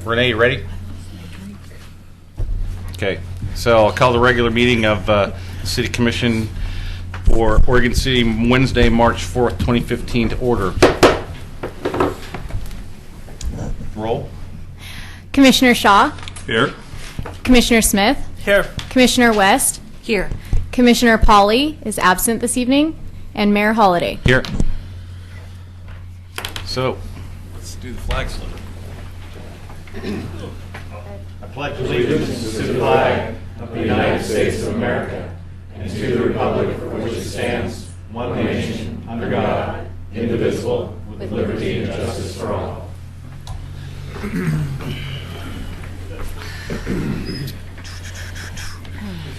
Renee, you ready? Okay, so I'll call the regular meeting of City Commission for Oregon City Wednesday, March 4th, 2015 to order. Roll. Commissioner Shaw, Here. Commissioner Smith, Here. Commissioner West, Here. Commissioner Pauley is absent this evening, and Mayor Holliday. Here. So, let's do the flag salute. I pledge allegiance to the flag of the United States of America and to the republic for which it stands, one nation, under God, indivisible, with liberty and justice for all.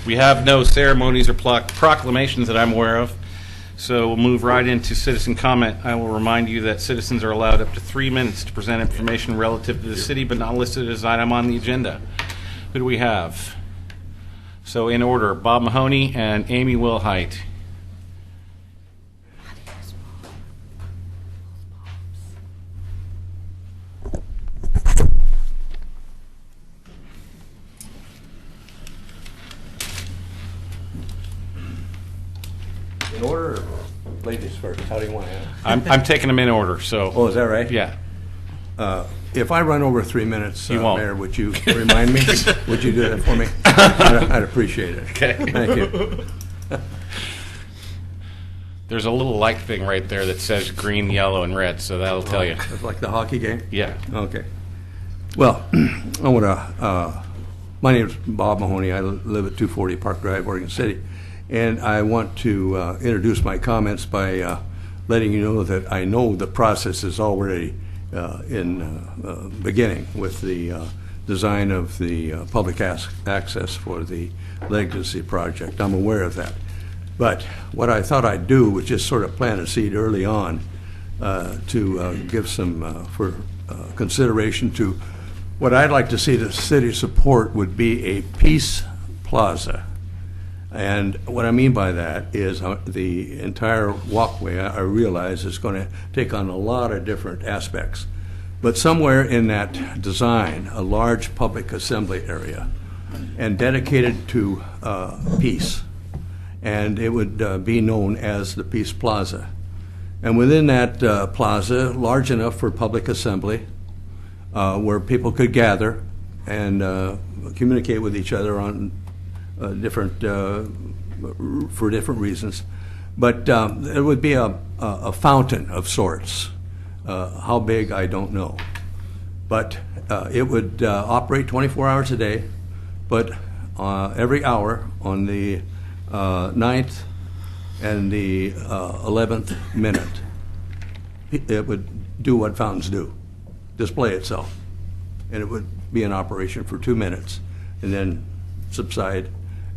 We have no ceremonies or proclamations that I'm aware of, so we'll move right into citizen comment. I will remind you that citizens are allowed up to 3 minutes to present information relative to the city, but not listed as an item on the agenda. Who do we have? So in order, Bob Mahoney and Amy Wilhite. In order, or ladies first? How do you want to handle it? I'm taking them in order, so. Oh, is that right? Yeah. If I run over 3 minutes, You won't. Mayor, would you remind me? Would you do that for me? I'd appreciate it. Okay. Thank you. There's a little light thing right there that says green, yellow, and red, so that'll tell you. It's like the hockey game? Yeah. Okay. Well, I want to, my name is Bob Mahoney. I live at 240 Park Drive, Oregon City. And I want to introduce my comments by letting you know that I know the process is already in beginning with the design of the public access for the Legacy project. I'm aware of that. But what I thought I'd do was just sort of plant a seed early on to give some for consideration to what I'd like to see the city support would be a peace plaza. And what I mean by that is the entire walkway, I realize, is going to take on a lot of different aspects. But somewhere in that design, a large public assembly area, and dedicated to peace. And it would be known as the Peace Plaza. And within that plaza, large enough for public assembly, where people could gather and communicate with each other on different for different reasons, but it would be a fountain of sorts. How big, I don't know, but it would operate 24 hours a day, but every hour on the 9th and the 11th minute, it would do what fountains do, display itself, and it would be in operation for 2 minutes and then subside.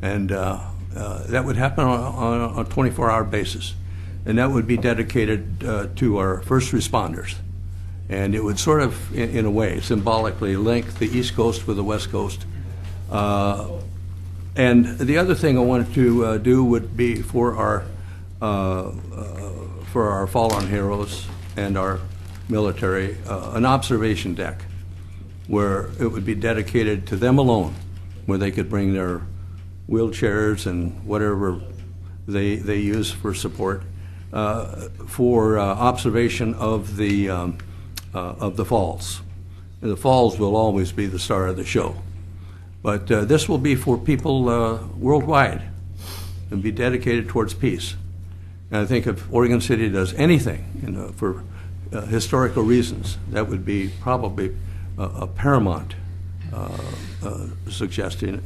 And that would happen on a 24-hour basis. And that would be dedicated to our first responders. And it would sort of, in a way, symbolically link the East Coast with the West Coast. And the other thing I wanted to do would be for our fallen heroes and our military, an observation deck where it would be dedicated to them alone, where they could bring their wheelchairs and whatever they use for support for observation of the falls. And the falls will always be the star of the show, but this will be for people worldwide and be dedicated towards peace. And I think if Oregon City does anything for historical reasons, that would be probably a paramount suggestion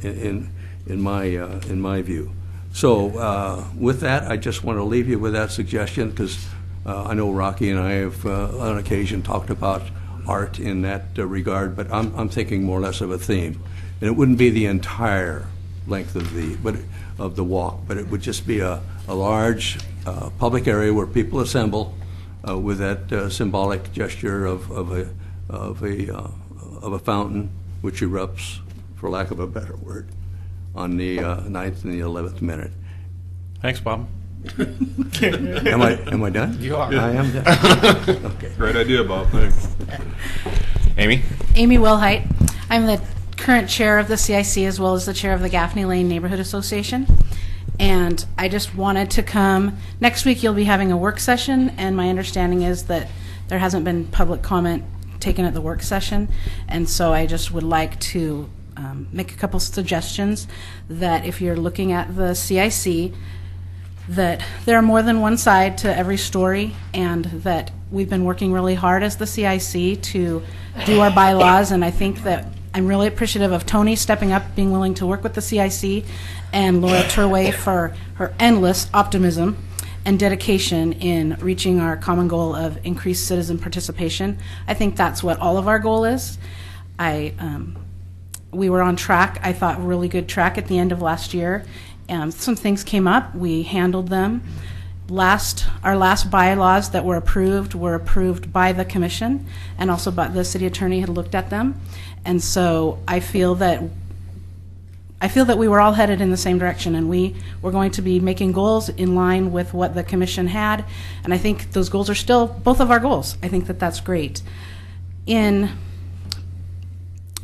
in my view. So with that, I just want to leave you with that suggestion, because I know Rocky and I have on occasion talked about art in that regard, but I'm thinking more or less of a theme. And it wouldn't be the entire length of the walk, but it would just be a large public area where people assemble with that symbolic gesture of a fountain which erupts, for lack of a better word, on the 9th and the 11th minute. Thanks, Bob. Am I done? You are. I am done. Okay. Great idea, Bob. Thanks. Amy? Amy Wilhite. I'm the current chair of the CIC as well as the chair of the Gaffney Lane Neighborhood Association. And I just wanted to come. Next week you'll be having a work session, and my understanding is that there hasn't been public comment taken at the work session. And so I just would like to make a couple suggestions that if you're looking at the CIC, that there are more than one side to every story, and that we've been working really hard as the CIC to do our bylaws, and I think that I'm really appreciative of Tony stepping up, being willing to work with the CIC, and Laura Turway for her endless optimism and dedication in reaching our common goal of increased citizen participation. I think that's what all of our goal is. We were on track, I thought really good track at the end of last year. Some things came up, we handled them. Our last bylaws that were approved by the commission, and also by the city attorney had looked at them. And so I feel that we were all headed in the same direction, and we were going to be making goals in line with what the commission had, and I think those goals are still both of our goals. I think that that's great.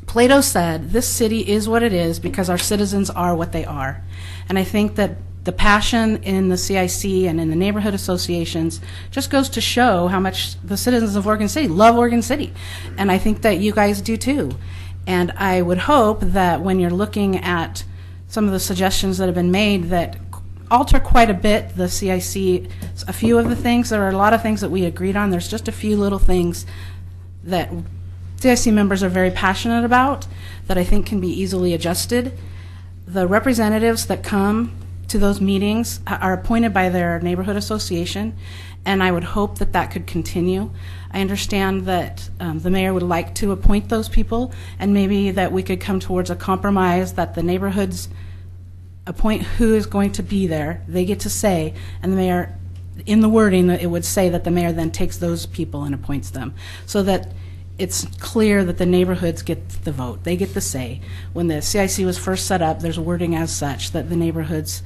Plato said, "This city is what it is because our citizens are what they are." And I think that the passion in the CIC and in the neighborhood associations just goes to show how much the citizens of Oregon City love Oregon City. And I think that you guys do too. And I would hope that when you're looking at some of the suggestions that have been made that alter quite a bit the CIC, a few of the things, there are a lot of things that we agreed on. There's just a few little things that CIC members are very passionate about that I think can be easily adjusted. The representatives that come to those meetings are appointed by their neighborhood association, and I would hope that that could continue. I understand that the mayor would like to appoint those people, and maybe that we could come towards a compromise that the neighborhoods appoint who is going to be there. They get to say, and the mayor, in the wording, it would say that the mayor then takes those people and appoints them, so that it's clear that the neighborhoods get the vote. They get the say. When the CIC was first set up, there's wording as such that the neighborhoods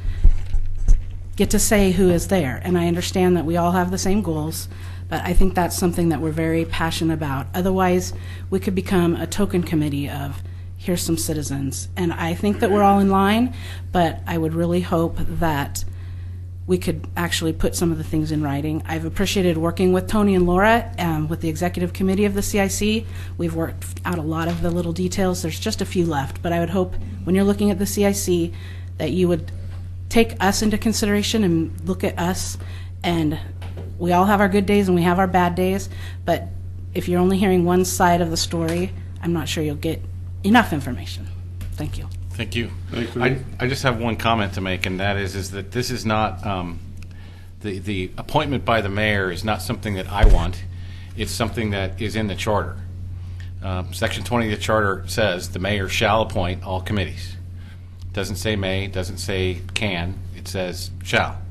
get to say who is there. And I understand that we all have the same goals, but I think that's something that we're very passionate about. Otherwise, we could become a token committee of, here's some citizens. And I think that we're all in line, but I would really hope that we could actually put some of the things in writing. I've appreciated working with Tony and Laura with the executive committee of the CIC. We've worked out a lot of the little details. There's just a few left, but I would hope when you're looking at the CIC that you would take us into consideration and look at us. And we all have our good days and we have our bad days, but if you're only hearing one side of the story, I'm not sure you'll get enough information. Thank you. Thank you. Thank you. I just have one comment to make, and that is that this is not, the appointment by the mayor is not something that I want. It's something that is in the charter. Section 20 of the charter says the mayor shall appoint all committees. It doesn't say may, it doesn't say can, it says shall.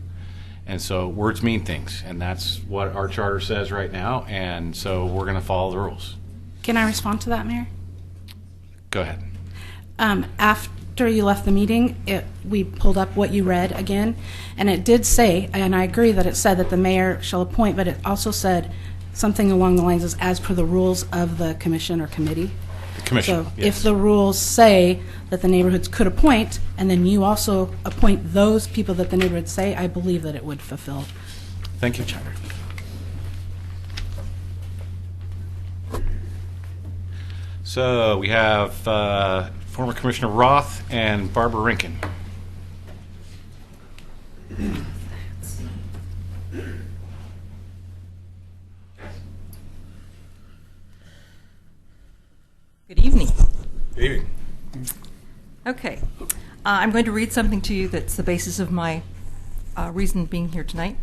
And so words mean things, and that's what our charter says right now, and so we're going to follow the rules. Can I respond to that, Mayor? Go ahead. After you left the meeting, we pulled up what you read again, and it did say, and I agree that it said that the mayor shall appoint, but it also said something along the lines of as per the rules of the commission or committee. The commission, So yes. if the rules say that the neighborhoods could appoint, and then you also appoint those people that the neighborhoods say, I believe that it would fulfill Thank you. the charter. So we have former Commissioner Roth and Barbara Rinkin. Good evening. Good evening. Okay. I'm going to read something to you that's the basis of my reason being here tonight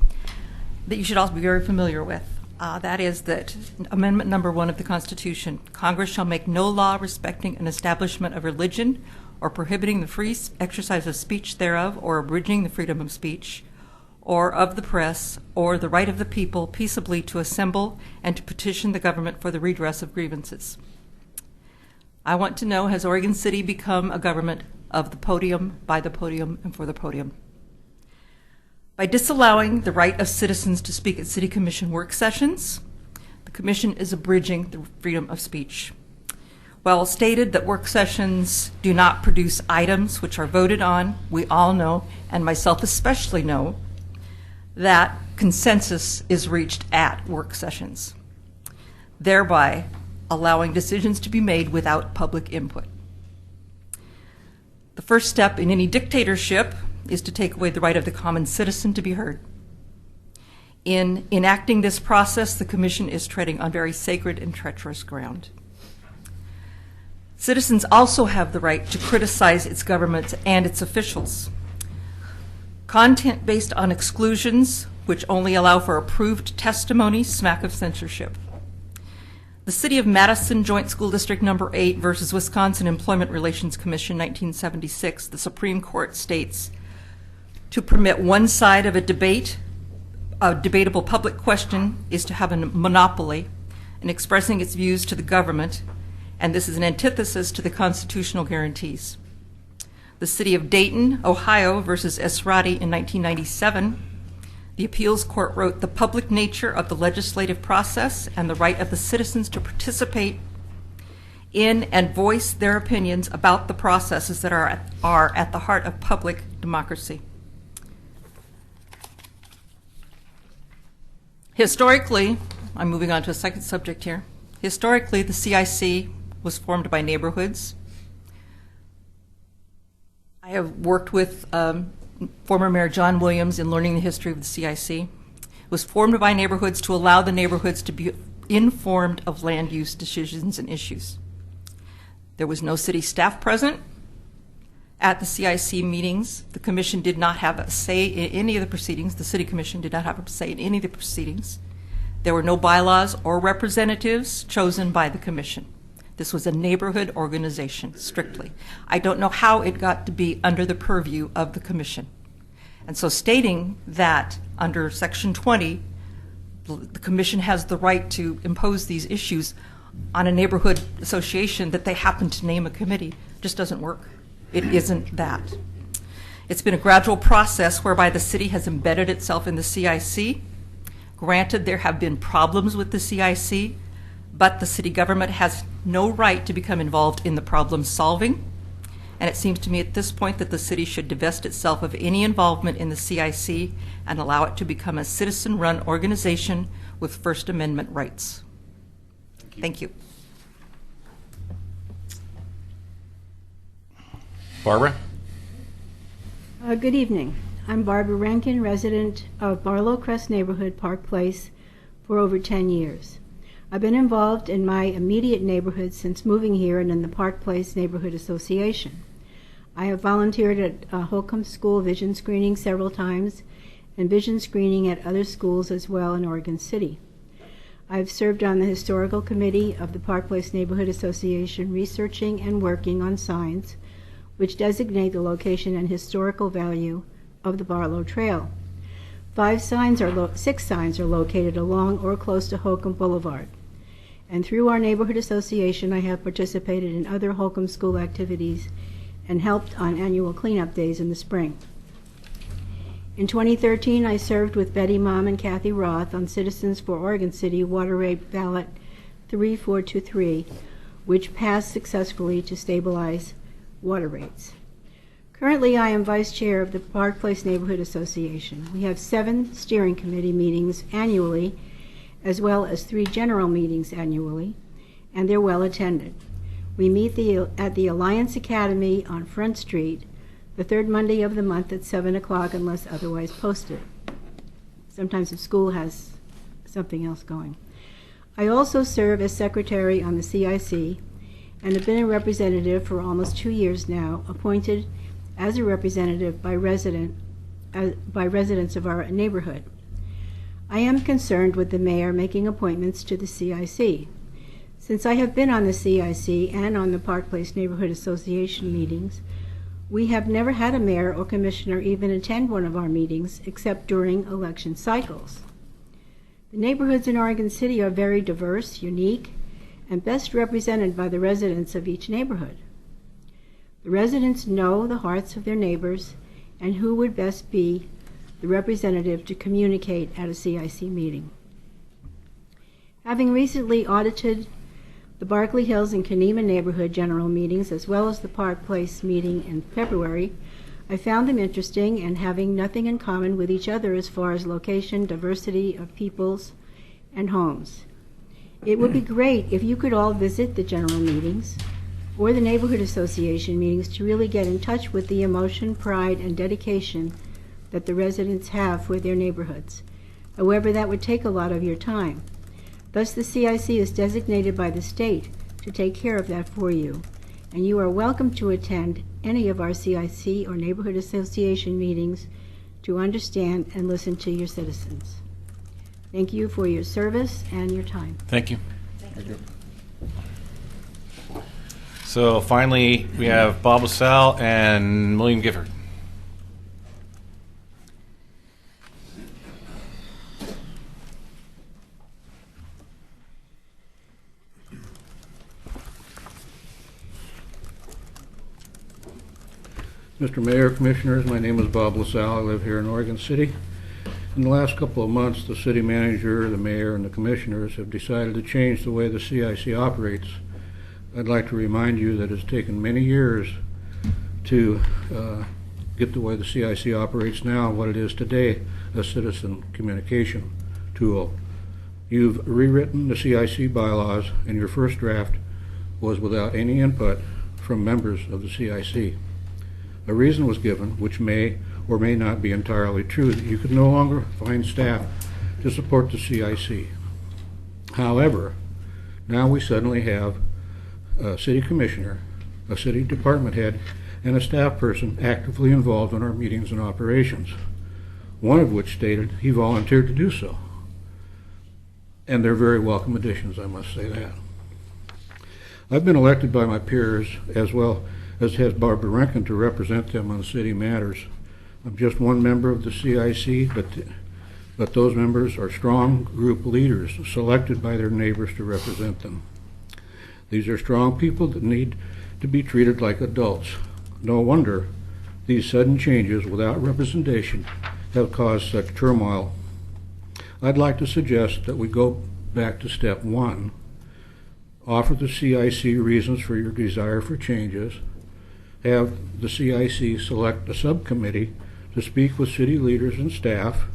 that you should also be very familiar with. That is that Amendment number 1 of the Constitution, Congress shall make no law respecting an establishment of religion or prohibiting the free exercise of speech thereof or abridging the freedom of speech or of the press or the right of the people peaceably to assemble and to petition the government for the redress of grievances. I want to know, has Oregon City become a government of the podium, by the podium, and for the podium? By disallowing the right of citizens to speak at City Commission work sessions, the Commission is abridging the freedom of speech. Well stated that work sessions do not produce items which are voted on. We all know, and myself especially know, that consensus is reached at work sessions, thereby allowing decisions to be made without public input. The first step in any dictatorship is to take away the right of the common citizen to be heard. In enacting this process, the Commission is treading on very sacred and treacherous ground. Citizens also have the right to criticize its government and its officials. Content based on exclusions, which only allow for approved testimony, smack of censorship. The City of Madison Joint School District Number 8 versus Wisconsin Employment Relations Commission, 1976, the Supreme Court states, to permit one side of a debate, a debatable public question, is to have a monopoly in expressing its views to the government, and this is an antithesis to the constitutional guarantees. The City of Dayton, Ohio versus Esrati in 1997, the appeals court wrote, the public nature of the legislative process and the right of the citizens to participate in and voice their opinions about the processes that are at the heart of public democracy. Historically, I'm moving on to a second subject here. Historically, the CIC was formed by neighborhoods. I have worked with former Mayor John Williams in learning the history of the CIC. It was formed by neighborhoods to allow the neighborhoods to be informed of land use decisions and issues. There was no city staff present at the CIC meetings. The commission did not have a say in any of the proceedings. The city commission did not have a say in any of the proceedings. There were no bylaws or representatives chosen by the commission. This was a neighborhood organization, strictly. I don't know how it got to be under the purview of the commission. And so stating that under Section 20, the commission has the right to impose these issues on a neighborhood association that they happen to name a committee just doesn't work. It isn't that. It's been a gradual process whereby the city has embedded itself in the CIC. Granted, there have been problems with the CIC, but the city government has no right to become involved in the problem solving. And it seems to me at this point that the city should divest itself of any involvement in the CIC and allow it to become a citizen-run organization with First Amendment rights. Thank you. Barbara? Good evening. I'm Barbara Rankin, resident of Barlow Crest Neighborhood, Park Place, for over 10 years. I've been involved in my immediate neighborhood since moving here and in the Park Place Neighborhood Association. I have volunteered at Holcomb School vision screening several times and vision screening at other schools as well in Oregon City. I've served on the Historical Committee of the Park Place Neighborhood Association, researching and working on signs which designate the location and historical value of the Barlow Trail. 6 signs are located along or close to Holcomb Boulevard. And through our neighborhood association, I have participated in other Holcomb School activities and helped on annual cleanup days in the spring. In 2013, I served with Betty Mom and Kathy Roth on Citizens for Oregon City Water Rate Ballot 3423, which passed successfully to stabilize water rates. Currently, I am vice chair of the Park Place Neighborhood Association. We have 7 steering committee meetings annually, as well as 3 general meetings annually, and they're well attended. We meet at the Alliance Academy on Front Street, the 3rd Monday of the month at 7 o'clock unless otherwise posted. Sometimes the school has something else going. I also serve as secretary on the CIC and have been a representative for almost 2 years now, appointed as a representative by residents of our neighborhood. I am concerned with the mayor making appointments to the CIC. Since I have been on the CIC and on the Park Place Neighborhood Association meetings, we have never had a mayor or commissioner even attend one of our meetings except during election cycles. The neighborhoods in Oregon City are very diverse, unique, and best represented by the residents of each neighborhood. The residents know the hearts of their neighbors and who would best be the representative to communicate at a CIC meeting. Having recently audited the Berkeley Hills and Kenema neighborhood general meetings, as well as the Park Place meeting in February. I found them interesting and having nothing in common with each other as far as location, diversity of peoples, and homes. It would be great if you could all visit the general meetings or the neighborhood association meetings to really get in touch with the emotion, pride, and dedication that the residents have for their neighborhoods. However, that would take a lot of your time. Thus, the CIC is designated by the state to take care of that for you, and you are welcome to attend any of our CIC or neighborhood association meetings to understand and listen to your citizens. Thank you for your service and your time. Thank you. So finally, we have Bob LaSalle and William Gifford. Mr. Mayor, Commissioners, my name is Bob LaSalle. I live here in Oregon City. In the last couple of months, the city manager, the mayor, and the commissioners have decided to change the way the CIC operates. I'd like to remind you that it's taken many years to get the way the CIC operates now, what it is today, a citizen communication tool. You've rewritten the CIC bylaws, and your first draft was without any input from members of the CIC. A reason was given, which may or may not be entirely true, that you could no longer find staff to support the CIC. However, now we suddenly have a city commissioner, a city department head, and a staff person actively involved in our meetings and operations, one of which stated he volunteered to do so. And they're very welcome additions, I must say that. I've been elected by my peers, as well as has Barbara Rankin, to represent them on city matters. I'm just one member of the CIC, but those members are strong group leaders selected by their neighbors to represent them. These are strong people that need to be treated like adults. No wonder these sudden changes without representation have caused such turmoil. I'd like to suggest that we go back to step one. Offer the CIC reasons for your desire for changes. Have the CIC select a subcommittee to speak with city leaders and staff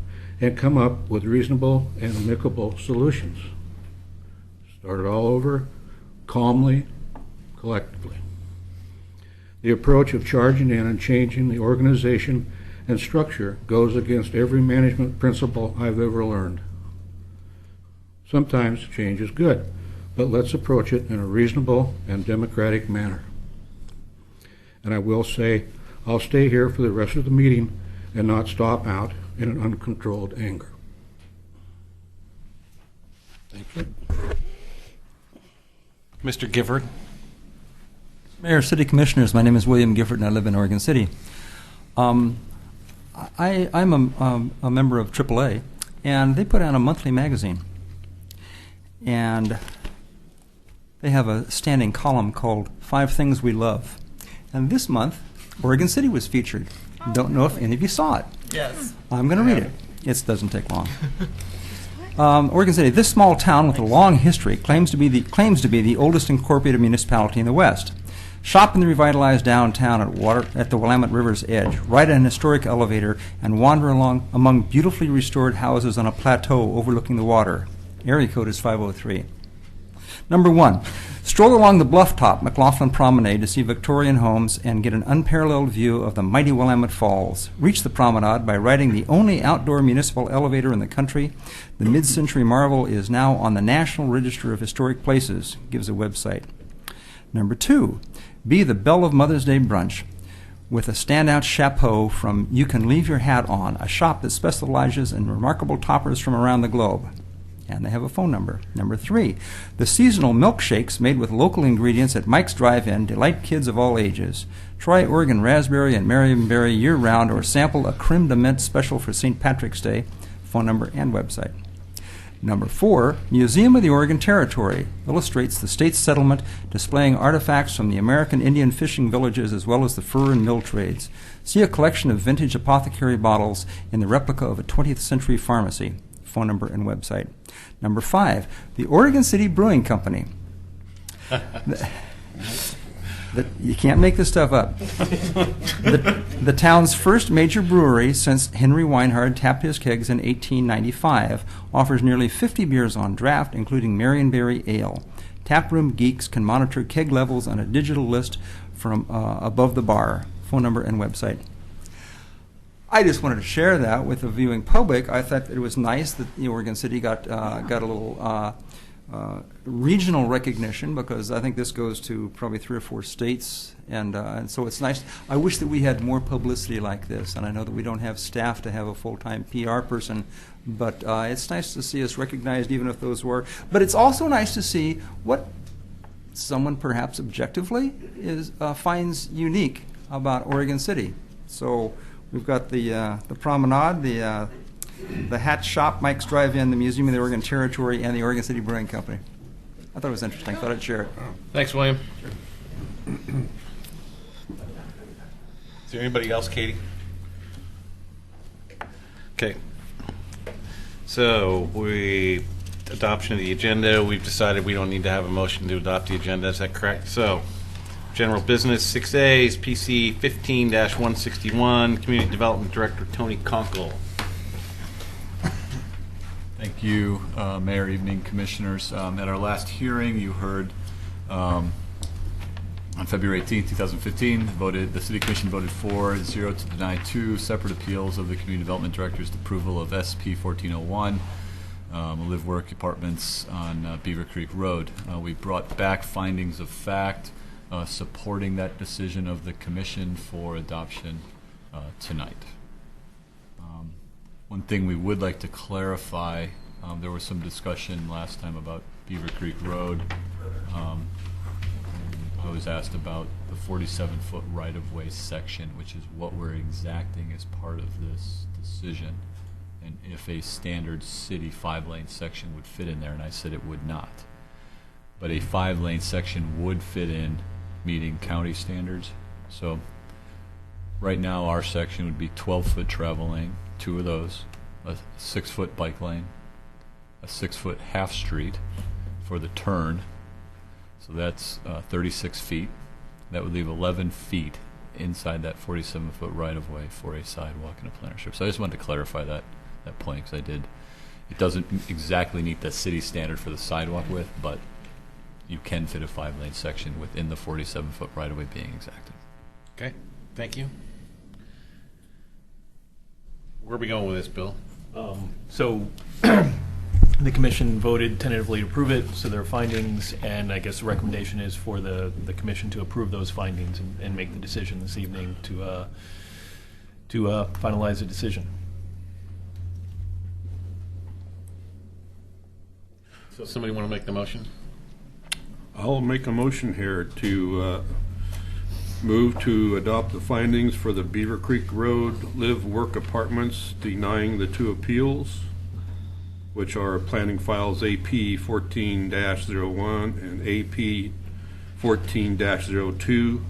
and come up with reasonable and amicable solutions. Start it all over, calmly, collectively. The approach of charging in and changing the organization and structure goes against every management principle I've ever learned. Sometimes change is good, but let's approach it in a reasonable and democratic manner. And I will say, I'll stay here for the rest of the meeting and not stop out in an uncontrolled anger. Thank you. Mr. Gifford. Mayor, City Commissioners, my name is William Gifford and I live in Oregon City. I'm a member of AAA, and they put out a monthly magazine. And they have a standing column called 5 Things We Love. And this month, Oregon City was featured. Don't know if any of you saw it. Yes. I'm going to read it. It doesn't take long. Oregon City, this small town with a long history, claims to be the oldest incorporated municipality in the West. Shop in the revitalized downtown at the Willamette River's edge, ride an historic elevator, and wander along among beautifully restored houses on a plateau overlooking the water. Area code is 503. Number 1, stroll along the bluff-top McLaughlin Promenade to see Victorian homes and get an unparalleled view of the mighty Willamette Falls. Reach the promenade by riding the only outdoor municipal elevator in the country. The mid-century marvel is now on the National Register of Historic Places, gives a website. Number 2, be the belle of Mother's Day brunch with a standout chapeau from You Can Leave Your Hat On, a shop that specializes in remarkable toppers from around the globe. And they have a phone number. Number 3, the seasonal milkshakes made with local ingredients at Mike's Drive-In delight kids of all ages. Try Oregon Raspberry and Marionberry year-round or sample a creme de menthe special for St. Patrick's Day. Phone number and website. Number 4, Museum of the Oregon Territory illustrates the state's settlement, displaying artifacts from the American Indian fishing villages as well as the fur and mill trades. See a collection of vintage apothecary bottles in the replica of a 20th century pharmacy. Phone number and website. Number 5, the Oregon City Brewing Company. You can't make this stuff up. The town's first major brewery since Henry Weinhard tapped his kegs in 1895 offers nearly 50 beers on draft, including Marionberry Ale. Taproom geeks can monitor keg levels on a digital list from above the bar. Phone number and website. I just wanted to share that with the viewing public. I thought it was nice that Oregon City got a little regional recognition, because I think this goes to probably 3 or 4 states, and so it's nice. I wish that we had more publicity like this, and I know that we don't have staff to have a full-time PR person, but it's nice to see us recognized, even if those were. But it's also nice to see what someone perhaps objectively finds unique about Oregon City. So we've got the promenade, the hat shop, Mike's Drive-In, the Museum of the Oregon Territory, and the Oregon City Brewing Company. I thought it was interesting. Thought I'd share it. Thanks, William. Is there anybody else, Katie? Okay. So adoption of the agenda. We've decided we don't need to have a motion to adopt the agenda. Is that correct? So, general business 6A is PC 15-161. Community Development Director Tony Conkle. Thank you, Mayor, evening, commissioners. At our last hearing, you heard on February 18, 2015, the City Commission voted 4-0 to deny 2 separate appeals of the Community Development Director's approval of SP 1401, live work apartments on Beaver Creek Road. We brought back findings of fact supporting that decision of the Commission for adoption tonight. One thing we would like to clarify, there was some discussion last time about Beaver Creek Road. I was asked about the 47-foot right-of-way section, which is what we're exacting as part of this decision, and if a standard city 5-lane section would fit in there, and I said it would not. But a 5-lane section would fit in meeting county standards. So right now our section would be 12-foot travel lane, 2 of those, a 6-foot bike lane, a 6-foot half street for the turn. So that's 36 feet. That would leave 11 feet inside that 47-foot right-of-way for a sidewalk and a planter strip. So I just wanted to clarify that point, because it doesn't exactly meet the city standard for the sidewalk width, but you can fit a 5-lane section within the 47-foot right-of-way being exacted. Okay, thank you. Where are we going with this, Bill? So the commission voted tentatively to approve it, so there are findings, and I guess the recommendation is for the commission to approve those findings and make the decision this evening to finalize the decision. So somebody want to make the motion? I'll make a motion here to move to adopt the findings for the Beaver Creek Road Live Work Apartments, denying the 2 appeals, which are planning files AP 14-01 and AP 14-02,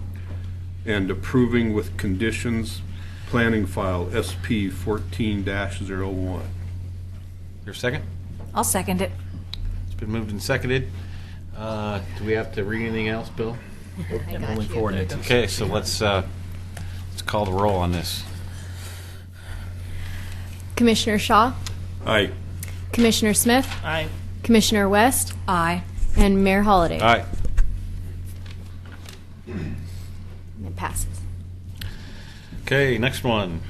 and approving with conditions planning file SP 14-01. Your second? I'll second it. It's been moved and seconded. Do we have to read anything else, Bill? I'm only forward it. Okay, so let's call the roll on this. Commissioner Shaw, Aye. Commissioner Smith, Aye. Commissioner West, Aye. and Mayor Holliday. All right. And it passes. Okay, next one.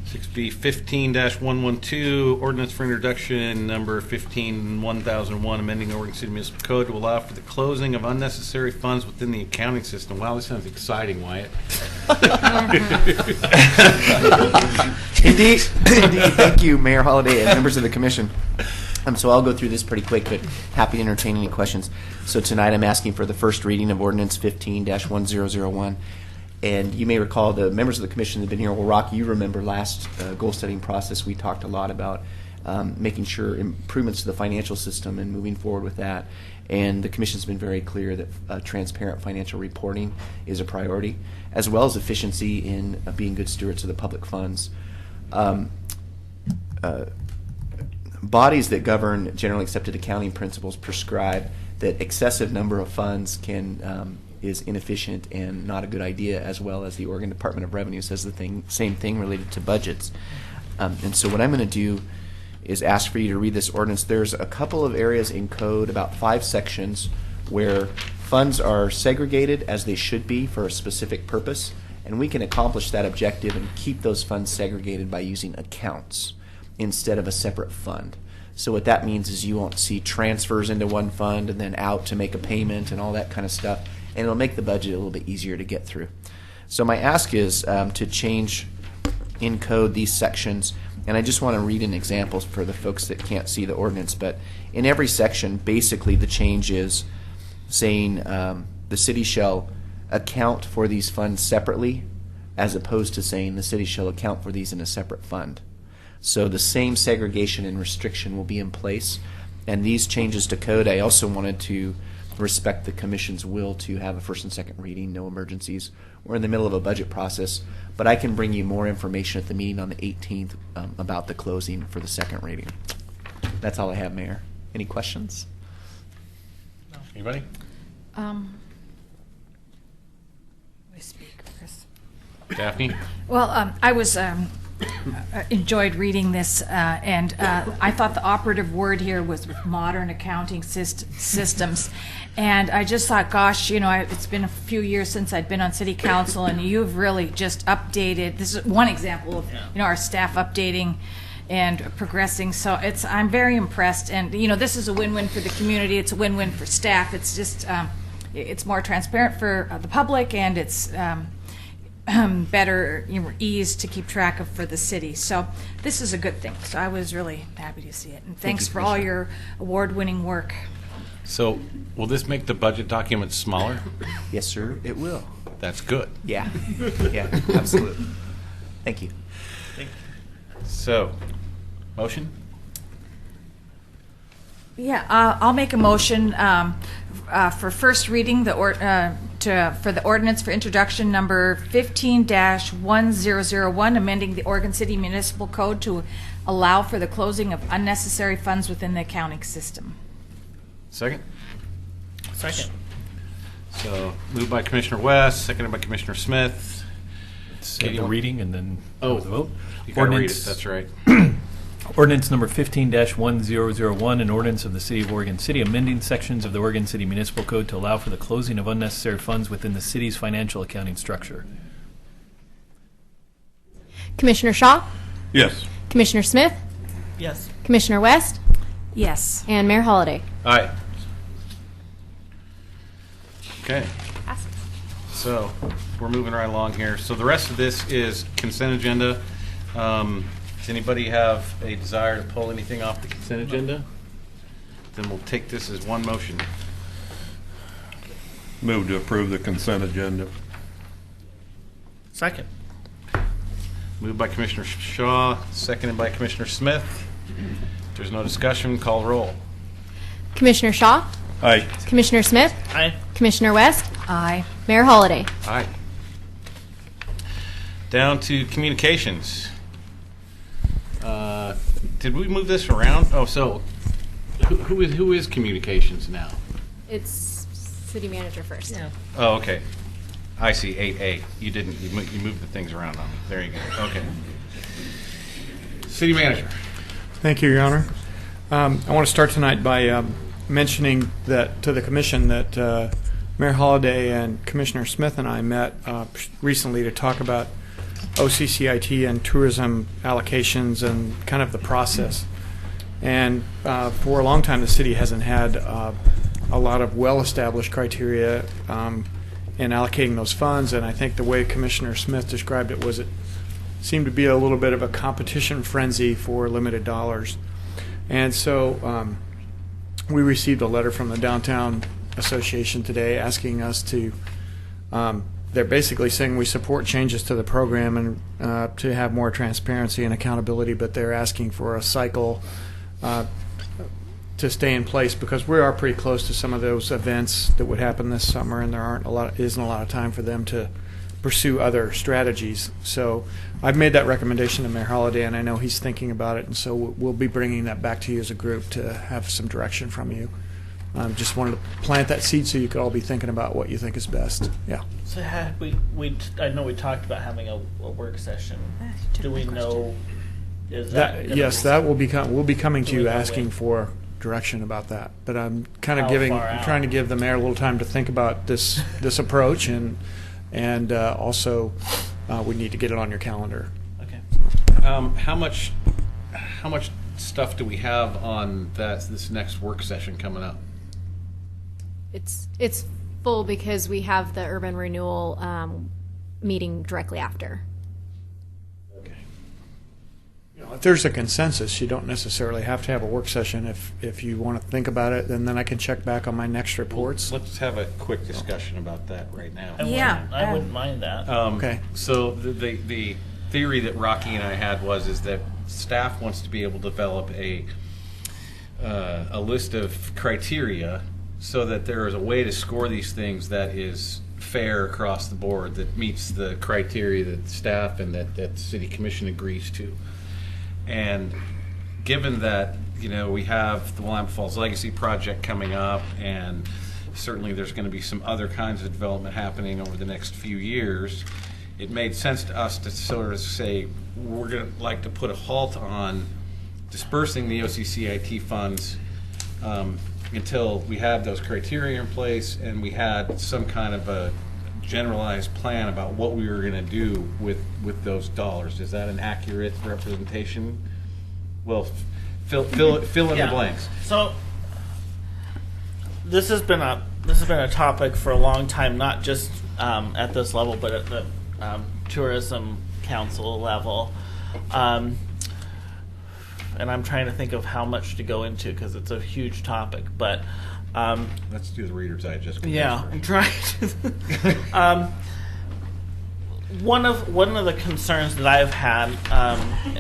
6B 15-112, ordinance for introduction number 15-1001, amending Oregon City Municipal Code to allow for the closing of unnecessary funds within the accounting system. Wow, this sounds exciting, Wyatt. Indeed. Thank you, Mayor Holliday and members of the commission. So I'll go through this pretty quick, but happy to entertain any questions. So tonight I'm asking for the first reading of ordinance 15-1001. And you may recall, the members of the commission that have been here, well, Rocky, you remember last goal-setting process, we talked a lot about making sure improvements to the financial system and moving forward with that. And the commission's been very clear that transparent financial reporting is a priority, as well as efficiency in being good stewards of the public funds. Bodies that govern generally accepted accounting principles prescribe that excessive number of funds is inefficient and not a good idea, as well as the Oregon Department of Revenue says same thing related to budgets. And so what I'm going to do is ask for you to read this ordinance. There's a couple of areas in code, about 5 sections, where funds are segregated as they should be for a specific purpose, and we can accomplish that objective and keep those funds segregated by using accounts instead of a separate fund. So what that means is you won't see transfers into one fund and then out to make a payment and all that kind of stuff, and it'll make the budget a little bit easier to get through. So my ask is to change in code these sections, and I just want to read an example for the folks that can't see the ordinance. But in every section, basically the change is saying the city shall account for these funds separately, as opposed to saying the city shall account for these in a separate fund. So the same segregation and restriction will be in place. And these changes to code, I also wanted to respect the Commission's will to have a first and second reading, no emergencies. We're in the middle of a budget process, but I can bring you more information at the meeting on the 18th about the closing for the second reading. That's all I have, Mayor. Any questions? Anybody? We speak, Chris. Daphne? Well, I was enjoyed reading this, and I thought the operative word here was modern accounting systems. And I just thought, gosh, you know, it's been a few years since I'd been on city council, and you've really just updated. This is one example of, you know, our staff updating and progressing. So I'm very impressed. And, you know, this is a win-win for the community. It's a win-win for staff. It's just, it's more transparent for the public, and it's better, you know, ease to keep track of for the city. So this is a good thing. So I was really happy to see it. And thanks for all your award-winning work. So will this make the budget document smaller? Yes, sir, it will. That's good. Yeah. Yeah, absolutely. Thank you. So, motion? Yeah, I'll make a motion for first reading for the ordinance for introduction number 15-1001, amending the Oregon City Municipal Code to allow for the closing of unnecessary funds within the accounting system. Second? Second. So, moved by Commissioner West, seconded by Commissioner Smith. Get the reading and then the vote. You gotta read it, that's right. Ordinance number 15-1001, an ordinance of the City of Oregon City amending sections of the Oregon City Municipal Code to allow for the closing of unnecessary funds within the city's financial accounting structure. Commissioner Shaw, Yes. Commissioner Smith, Yes. Commissioner West, Yes. and Mayor Holliday. Aye. Okay. So, we're moving right along here. So the rest of this is consent agenda. Does anybody have a desire to pull anything off the consent agenda? Then we'll take this as one motion. Move to approve the consent agenda. Second. Moved by Commissioner Shaw, seconded by Commissioner Smith. If there's no discussion, call roll. Commissioner Shaw, Aye. Commissioner Smith, Aye. Commissioner West, Aye. Mayor Holliday. Aye. Down to communications. Did we move this around? Oh, so who is communications now? It's city manager first. Yeah. Oh, okay. I see, 8A. You didn't, you moved the things around on me. There you go. Okay. City manager. Thank you, Your Honor. I want to start tonight by mentioning that to the commission that Mayor Holliday and Commissioner Smith and I met recently to talk about OCCIT and tourism allocations and kind of the process. And for a long time, the city hasn't had a lot of well-established criteria in allocating those funds. And I think the way Commissioner Smith described it was it seemed to be a little bit of a competition frenzy for limited dollars. And so we received a letter from the Downtown Association today asking us to they're basically saying we support changes to the program and to have more transparency and accountability, but they're asking for a cycle to stay in place because we are pretty close to some of those events that would happen this summer, and there isn't a lot of time for them to pursue other strategies. So I've made that recommendation to Mayor Holliday, and I know he's thinking about it, and so we'll be bringing that back to you as a group to have some direction from you Just wanted to plant that seed so you could all be thinking about what you think is best. Yeah. So had I know we talked about having a work session. Do we know? Is that gonna Yes, be- that will we'll be coming to Do we you know asking when? for direction about that. But I'm kind of How far I'm out? trying to give the mayor a little time to think about this approach, and also we need to get it on your calendar. Okay. How much stuff do we have on this next work session coming up? It's full because we have the urban renewal meeting directly after. If there's a consensus, you don't necessarily have to have a work session. If you want to think about it, then I can check back on my next reports. Let's have a quick discussion about that right now. I wouldn't mind that. Okay. So the theory that Rocky and I had is that staff wants to be able to develop a list of criteria so that there is a way to score these things that is fair across the board, that meets the criteria that staff and that the city commission agrees to. And given that, we have the Willamette Falls Legacy Project coming up, and certainly there's going to be some other kinds of development happening over the next few years, it made sense to us to sort of say we're going to like to put a halt on dispersing the OCCIT funds until we have those criteria in place and we had some kind of a generalized plan about what we were going to do with those dollars. Is that an accurate representation? Well, fill in the blanks. So this has been a topic for a long time, not just at this level, but at the tourism council level. And I'm trying to think of how much to go into because it's a huge topic, but. Let's do the Reader's Digest. Yeah, I'm trying to. One of the concerns that I've had,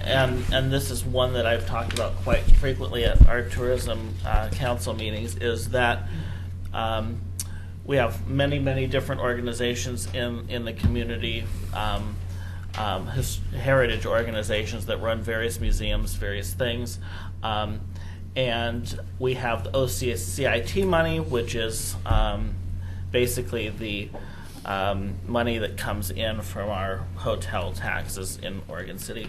and this is one that I've talked about quite frequently at our tourism council meetings, is that we have many different organizations in the community, heritage organizations that run various museums, various things. And we have the OCCIT money, which is basically the money that comes in from our hotel taxes in Oregon City.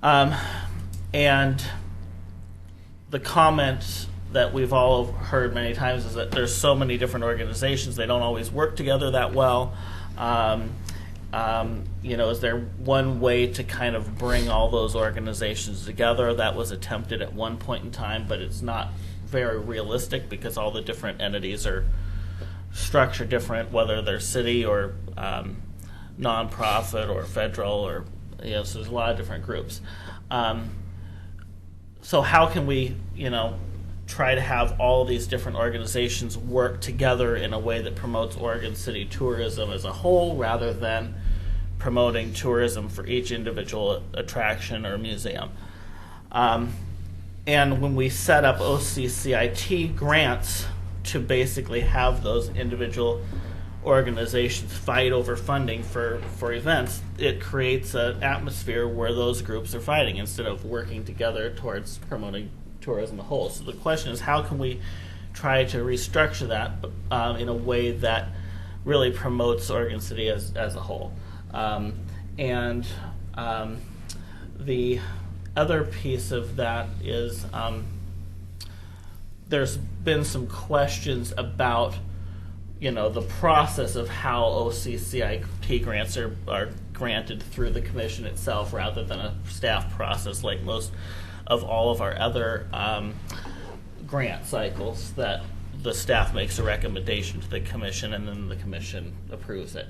And the comment that we've all heard many times is that there's so many different organizations, they don't always work together that well. Is there one way to kind of bring all those organizations together? That was attempted at one point in time, but it's not very realistic because all the different entities are structured different, whether they're city or nonprofit or federal, or so there's a lot of different groups. So how can we, try to have all of these different organizations work together in a way that promotes Oregon City tourism as a whole, rather than promoting tourism for each individual attraction or museum? And when we set up OCCIT grants to basically have those individual organizations fight over funding for events, it creates an atmosphere where those groups are fighting instead of working together towards promoting tourism as a whole. So the question is, how can we try to restructure that in a way that really promotes Oregon City as a whole? The other piece of that is there's been some questions about the process of how OCCIT grants are granted through the commission itself rather than a staff process like most of all of our other grant cycles, that the staff makes a recommendation to the commission and then the commission approves it.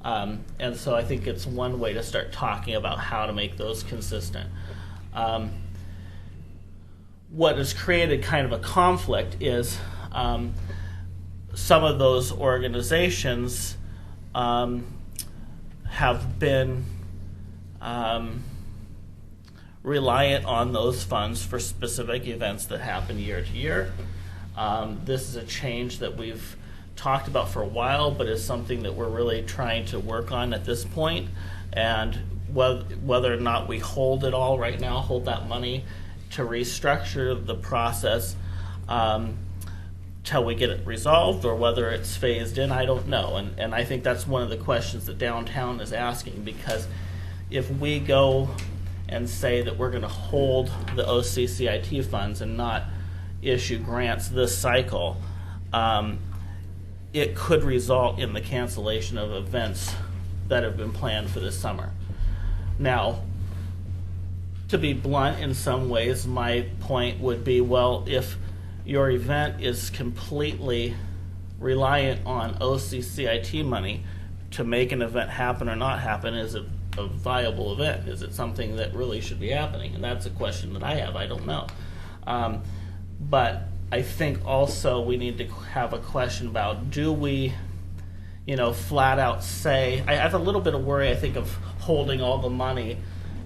And so I think it's one way to start talking about how to make those consistent. What has created kind of a conflict is some of those organizations have been reliant on those funds for specific events that happen year to year. This is a change that we've talked about for a while, but is something that we're really trying to work on at this point. And whether or not we hold it all right now, hold that money to restructure the process, till we get it resolved, or whether it's phased in, I don't know. And I think that's one of the questions that downtown is asking, because if we go and say that we're going to hold the OCCIT funds and not issue grants this cycle, it could result in the cancellation of events that have been planned for this summer. Now, to be blunt, in some ways, my point would be, well, if your event is completely reliant on OCCIT money to make an event happen or not happen, is it a viable event? Is it something that really should be happening? And that's a question that I have. I don't know. But I think also we need to have a question about, do we, flat out say, I have a little bit of worry, I think, of holding all the money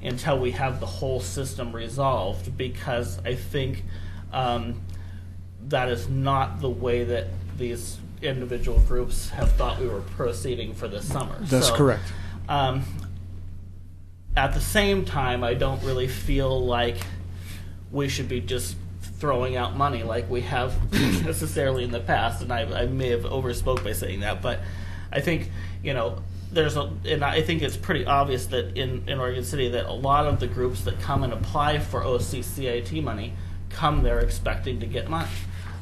until we have the whole system resolved, because I think that is not the way that these individual groups have thought we were proceeding for this summer. That's correct. At the same time, I don't really feel like we should be just throwing out money like we have necessarily in the past, and I may have overspoke by saying that, but I think, and I think it's pretty obvious that in Oregon City that a lot of the groups that come and apply for OCCIT money come there expecting to get money.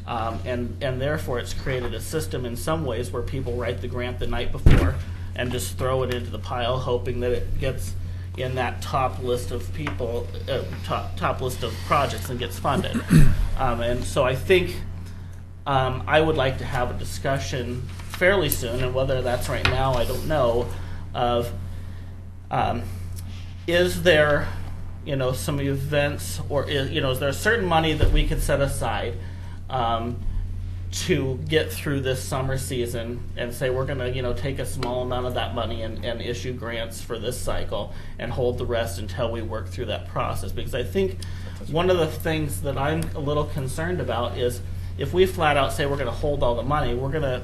And therefore it's created a system in some ways where people write the grant the night before and just throw it into the pile, hoping that it gets in that top list of people, top list of projects, and gets funded. And so I think I would like to have a discussion fairly soon, and whether that's right now, I don't know, of is there, some events, or is there a certain money that we could set aside to get through this summer season, and say we're going to take a small amount of that money and issue grants for this cycle and hold the rest until we work through that process. Because I think one of the things that I'm a little concerned about is if we flat out say we're going to hold all the money, we're going to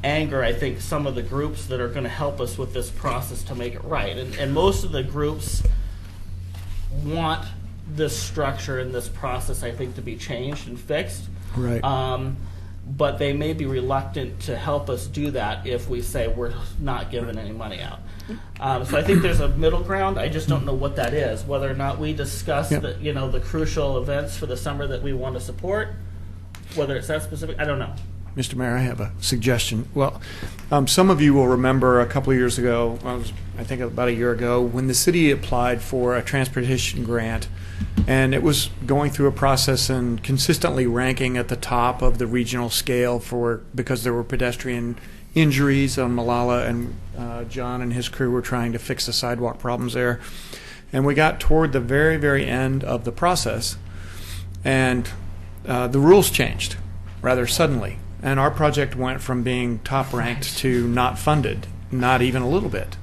anger, I think, some of the groups that are going to help us with this process to make it right. And most of the groups want this structure and this process, I think, to be changed and fixed. Right. But they may be reluctant to help us do that if we say we're not giving any money out. So I think there's a middle ground. I just don't know what that is. Whether or not we discuss the crucial events for the summer that we want to support, whether it's that specific, I don't know. Mr. Mayor, I have a suggestion. Well, some of you will remember a couple of years ago, I think about a year ago, when the city applied for a transportation grant, and it was going through a process and consistently ranking at the top of the regional scale because there were pedestrian injuries on Malala, and John and his crew were trying to fix the sidewalk problems there. And we got toward the very, very end of the process, and the rules changed rather suddenly. And our project went from being top ranked to not funded, not even a little bit.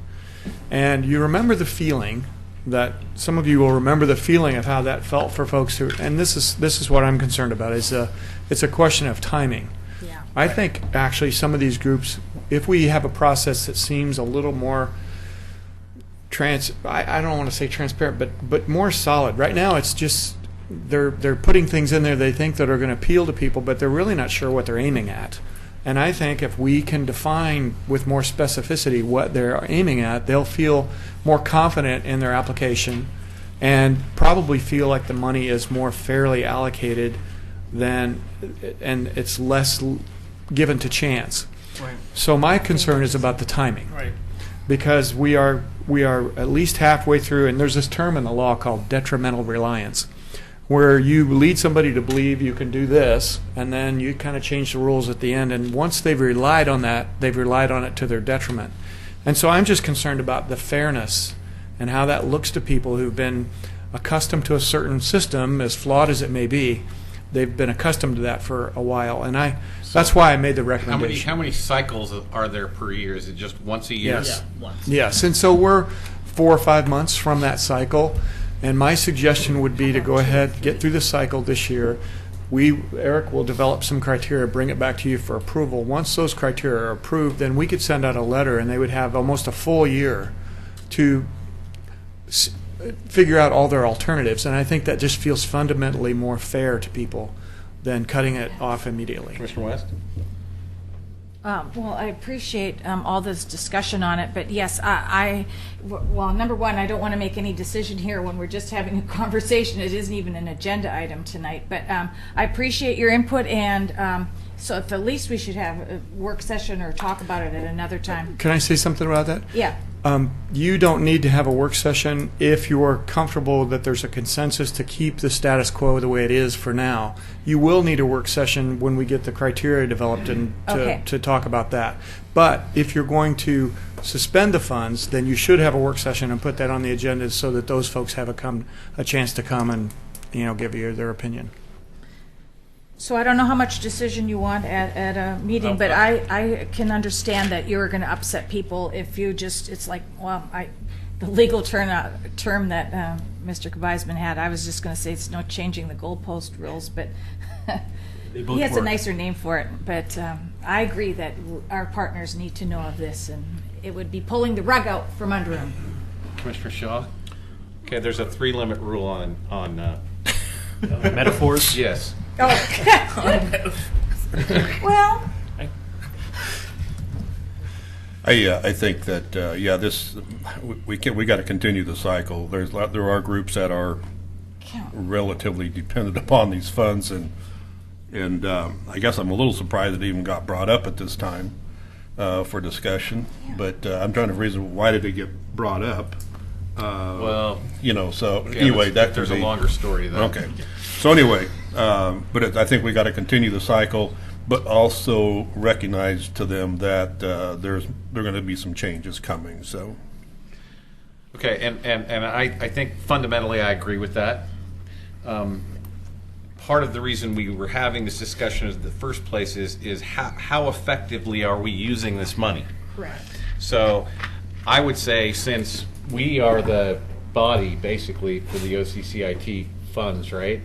And you remember the feeling that some of you will remember the feeling of how that felt for folks who, and this is what I'm concerned about, is it's a question of timing. Yeah. I think actually some of these groups, if we have a process that seems a little more I don't want to say transparent, but more solid. Right now it's just they're putting things in there they think that are going to appeal to people, but they're really not sure what they're aiming at. And I think if we can define with more specificity what they're aiming at, they'll feel more confident in their application and probably feel like the money is more fairly allocated and it's less given to chance. Right. So my concern is about the timing. Right. Because we are at least halfway through, and there's this term in the law called detrimental reliance, where you lead somebody to believe you can do this, and then you kind of change the rules at the end. And once they've relied on that, they've relied on it to their detriment. And so I'm just concerned about the fairness and how that looks to people who've been accustomed to a certain system, as flawed as it may be. They've been accustomed to that for a while, and that's why I made the recommendation. How many cycles are there per year? Is it just once a year? Yes. Yeah, once. Yes, and so we're 4 or 5 months from that cycle. And my suggestion would be to go ahead, get through the cycle this year. Eric will develop some criteria, bring it back to you for approval. Once those criteria are approved, then we could send out a letter, and they would have almost a full year to figure out all their alternatives. And I think that just feels fundamentally more fair to people than cutting it off immediately. Commissioner West? Well, I appreciate all this discussion on it, but yes, well, number one, I don't want to make any decision here when we're just having a conversation. It isn't even an agenda item tonight, but I appreciate your input, and so at the least we should have a work session or talk about it at another time. Can I say something about that? Yeah. You don't need to have a work session if you are comfortable that there's a consensus to keep the status quo the way it is for now. You will need a work session when we get the criteria developed and to talk about that. But if you're going to suspend the funds, then you should have a work session and put that on the agenda so that those folks have a chance to come and give you their opinion. So I don't know how much decision you want at a meeting, but I can understand that you're going to upset people if you just, it's like, well, the legal term that Mr. Kvaisman had, I was just going to say it's no changing the goalpost rules, but he has a nicer name for it. But I agree that our partners need to know of this, and it would be pulling the rug out from under them. Commissioner Shaw? Okay, there's a 3-limit rule on metaphors? Yes. Oh, well, I think that this we got to continue the cycle. There are groups that are relatively dependent upon these funds, and I guess I'm a little surprised it even got brought up at this time for discussion. Yeah. But I'm trying to reason why did it get brought up. So anyway, there's a longer story there. Okay. So anyway, but I think we got to continue the cycle, but also recognize to them that there are going to be some changes coming. So. Okay, and I think fundamentally I agree with that. Part of the reason we were having this discussion in the first place is how effectively are we using this money? Correct. So I would say, since we are the body basically for the OCCIT funds, right?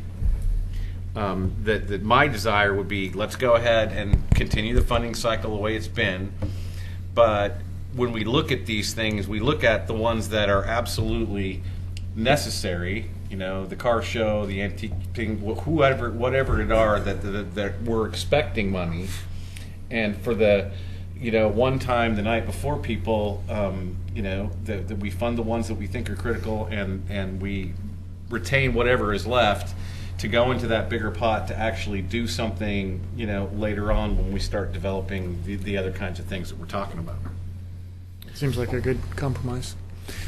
That my desire would be, let's go ahead and continue the funding cycle the way it's been. But when we look at these things, we look at the ones that are absolutely necessary. The car show, the antique thing, whatever it are that we're expecting money, and for the one time the night before people, that we fund the ones that we think are critical, and we retain whatever is left to go into that bigger pot to actually do something, later on when we start developing the other kinds of things that we're talking about. Seems like a good compromise.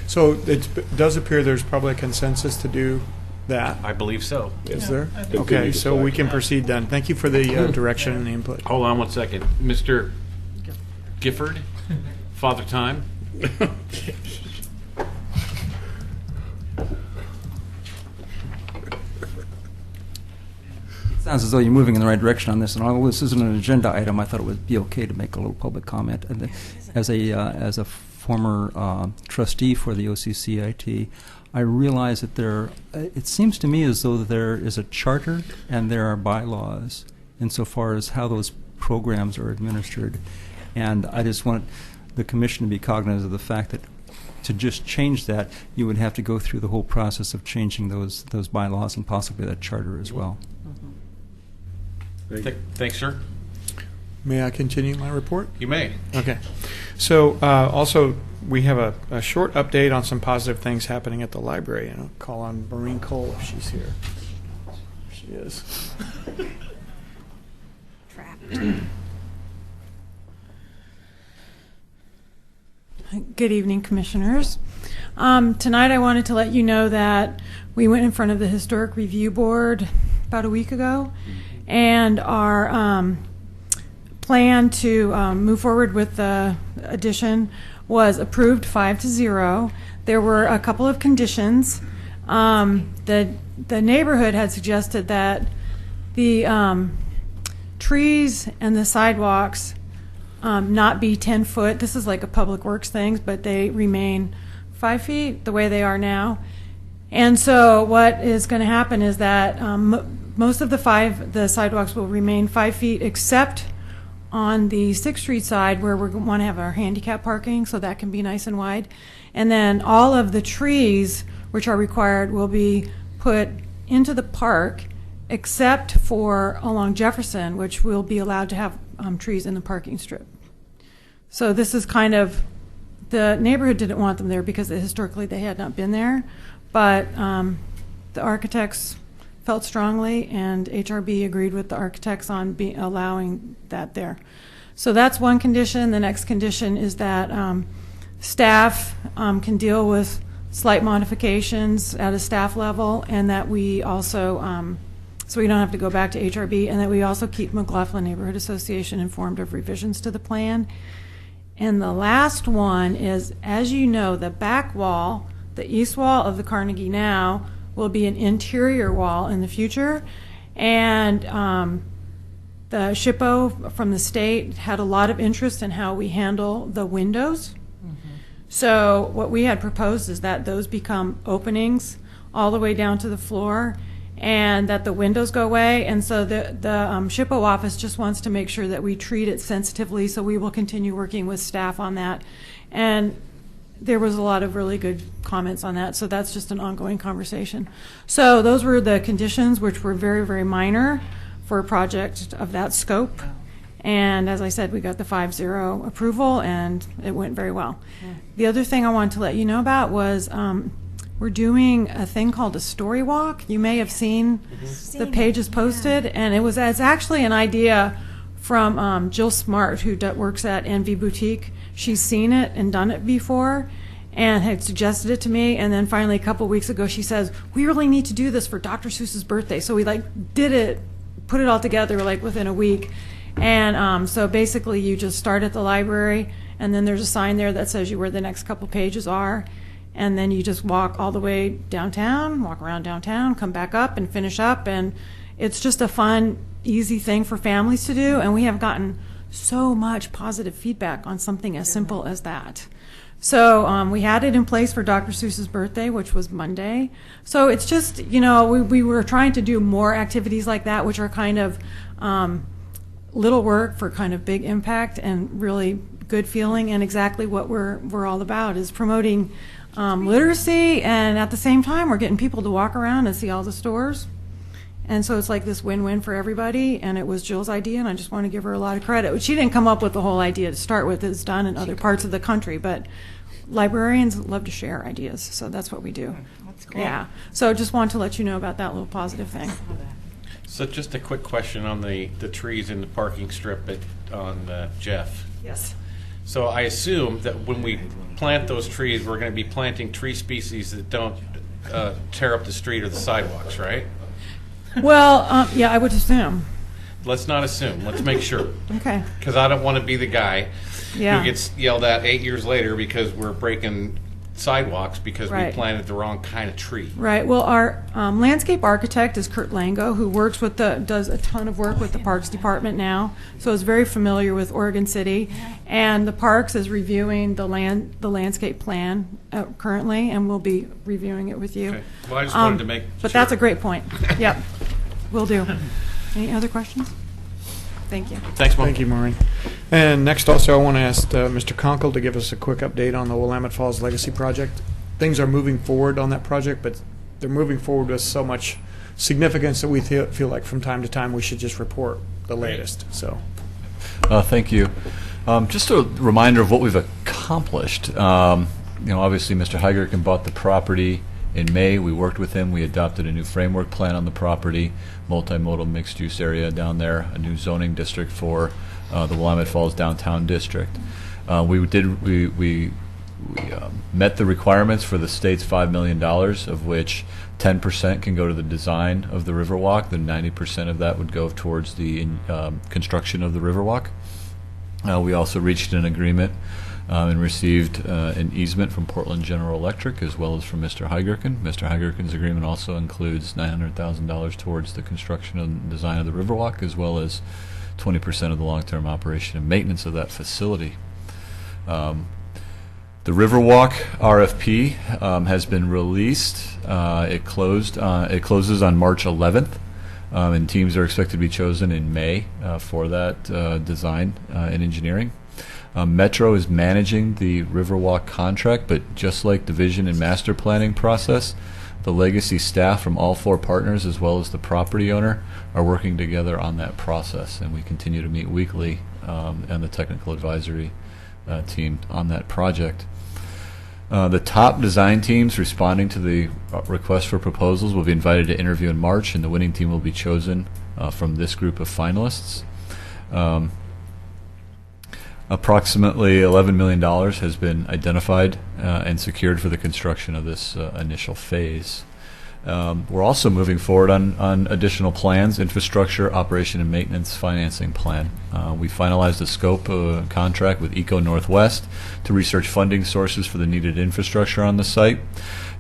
So it does appear there's probably a consensus to do that. I believe so. Is there? Okay, so we can proceed then. Thank you for the direction and the input. Hold on one second. Mr. Gifford, Father Time. Sounds as though you're moving in the right direction on this, and although this isn't an agenda item, I thought it would be okay to make a little public comment. And as a former trustee for the OCCIT, I realize that it seems to me as though there is a charter and there are bylaws insofar as how those programs are administered. And I just want the Commission to be cognizant of the fact that to just change that, you would have to go through the whole process of changing those bylaws and possibly that charter as well. Thanks, sir. May I continue my report? You may. Okay. So also, we have a short update on some positive things happening at the library. And I'll call on Maureen Cole if she's here. She is. Trapped. Good evening, Commissioners. Tonight I wanted to let you know that we went in front of the Historic Review Board about a week ago, and our plan to move forward with the addition was approved 5-0. There were a couple of conditions. The neighborhood had suggested that the trees and the sidewalks not be 10 foot. This is like a public works thing, but they remain 5 feet the way they are now. And so what is going to happen is that most of the sidewalks will remain 5 feet, except on the 6th Street side where we want to have our handicap parking, so that can be nice and wide. And then all of the trees, which are required, will be put into the park except for along Jefferson, which will be allowed to have trees in the parking strip. So this is kind of, the neighborhood didn't want them there because historically they had not been there, but the architects felt strongly, and HRB agreed with the architects on allowing that there. So that's one condition. The next condition is that staff can deal with slight modifications at a staff level, and that we also, so we don't have to go back to HRB, and that we also keep McLaughlin Neighborhood Association informed of revisions to the plan. And the last one is, as you know, the back wall, the east wall of the Carnegie now, will be an interior wall in the future. And the SHPO from the state had a lot of interest in how we handle the windows. So what we had proposed is that those become openings all the way down to the floor, and that the windows go away. And so the SHPO office just wants to make sure that we treat it sensitively, so we will continue working with staff on that. And there was a lot of really good comments on that, so that's just an ongoing conversation. So those were the conditions, which were very, very minor for a project of that scope. And as I said, we got the 5-0 approval, and it went very well. The other thing I wanted to let you know about was we're doing a thing called a story walk. You may have seen the pages posted, and it's actually an idea from Jill Smart, who works at NV Boutique. She's seen it and done it before and had suggested it to me, and then finally a couple weeks ago she says, we really need to do this for Dr. Seuss's birthday. So we did it, put it all together within a week. And so basically you just start at the library, and then there's a sign there that says where the next couple pages are, and then you just walk all the way downtown, walk around downtown, come back up and finish up, and it's just a fun, easy thing for families to do, and we have gotten so much positive feedback on something as simple as that. So we had it in place for Dr. Seuss's birthday, which was Monday. So it's just, we were trying to do more activities like that, which are kind of little work for kind of big impact and really good feeling, and exactly what we're all about is promoting literacy, and at the same time we're getting people to walk around and see all the stores. And so it's like this win-win for everybody, and it was Jill's idea, and I just want to give her a lot of credit. She didn't come up with the whole idea to start with. It's done in other parts of the country, but librarians love to share ideas, so that's what we do. That's cool. Yeah. So just wanted to let you know about that little positive thing. So just a quick question on the trees in the parking strip on Jeff. Yes. So I assume that when we plant those trees, we're going to be planting tree species that don't tear up the street or the sidewalks, right? Well, yeah, I would assume. Let's not assume. Let's make sure. Okay. Because I don't want to be the guy Yeah. who gets yelled at 8 years later because we're breaking sidewalks because we Right. planted the wrong kind of tree. Right. Well, our landscape architect is Kurt Lango, who works with does a ton of work with the Parks Department now, so is very familiar with Oregon City, and the Parks is reviewing the landscape plan currently, and we'll be reviewing it with you. Okay. Well, I just wanted to make But sure. that's a great point. Yep, will do. Any other questions? Thank you. Thanks, Mom. Thank you, Maureen. And next also, I want to ask Mr. Conkle to give us a quick update on the Willamette Falls Legacy Project. Things are moving forward on that project, but they're moving forward with so much significance that we feel like from time to time we should just report the latest. So, Thank you. Just a reminder of what we've accomplished. Obviously, Mr. Heigerken bought the property in May. We worked with him. We adopted a new framework plan on the property, multimodal mixed-use area down there, a new zoning district for the Willamette Falls Downtown District. We met the requirements for the state's $5 million, of which 10% can go to the design of the Riverwalk. Then 90% of that would go towards the construction of the Riverwalk. We also reached an agreement and received an easement from Portland General Electric as well as from Mr. Heigerken. Mr. Heigerken's agreement also includes $900,000 towards the construction and design of the Riverwalk, as well as 20% of the long-term operation and maintenance of that facility. The Riverwalk RFP has been released. It closes on March 11th, and teams are expected to be chosen in May for that design and engineering. Metro is managing the Riverwalk contract, but just like the vision and master planning process, The legacy staff from all 4 partners, as well as the property owner, are working together on that process, and we continue to meet weekly and the technical advisory team on that project. The top design teams responding to the request for proposals will be invited to interview in March, and the winning team will be chosen from this group of finalists. Approximately $11 million has been identified and secured for the construction of this initial phase. We're also moving forward on additional plans, infrastructure, operation and maintenance financing plan. We finalized a scope contract with Eco Northwest to research funding sources for the needed infrastructure on the site.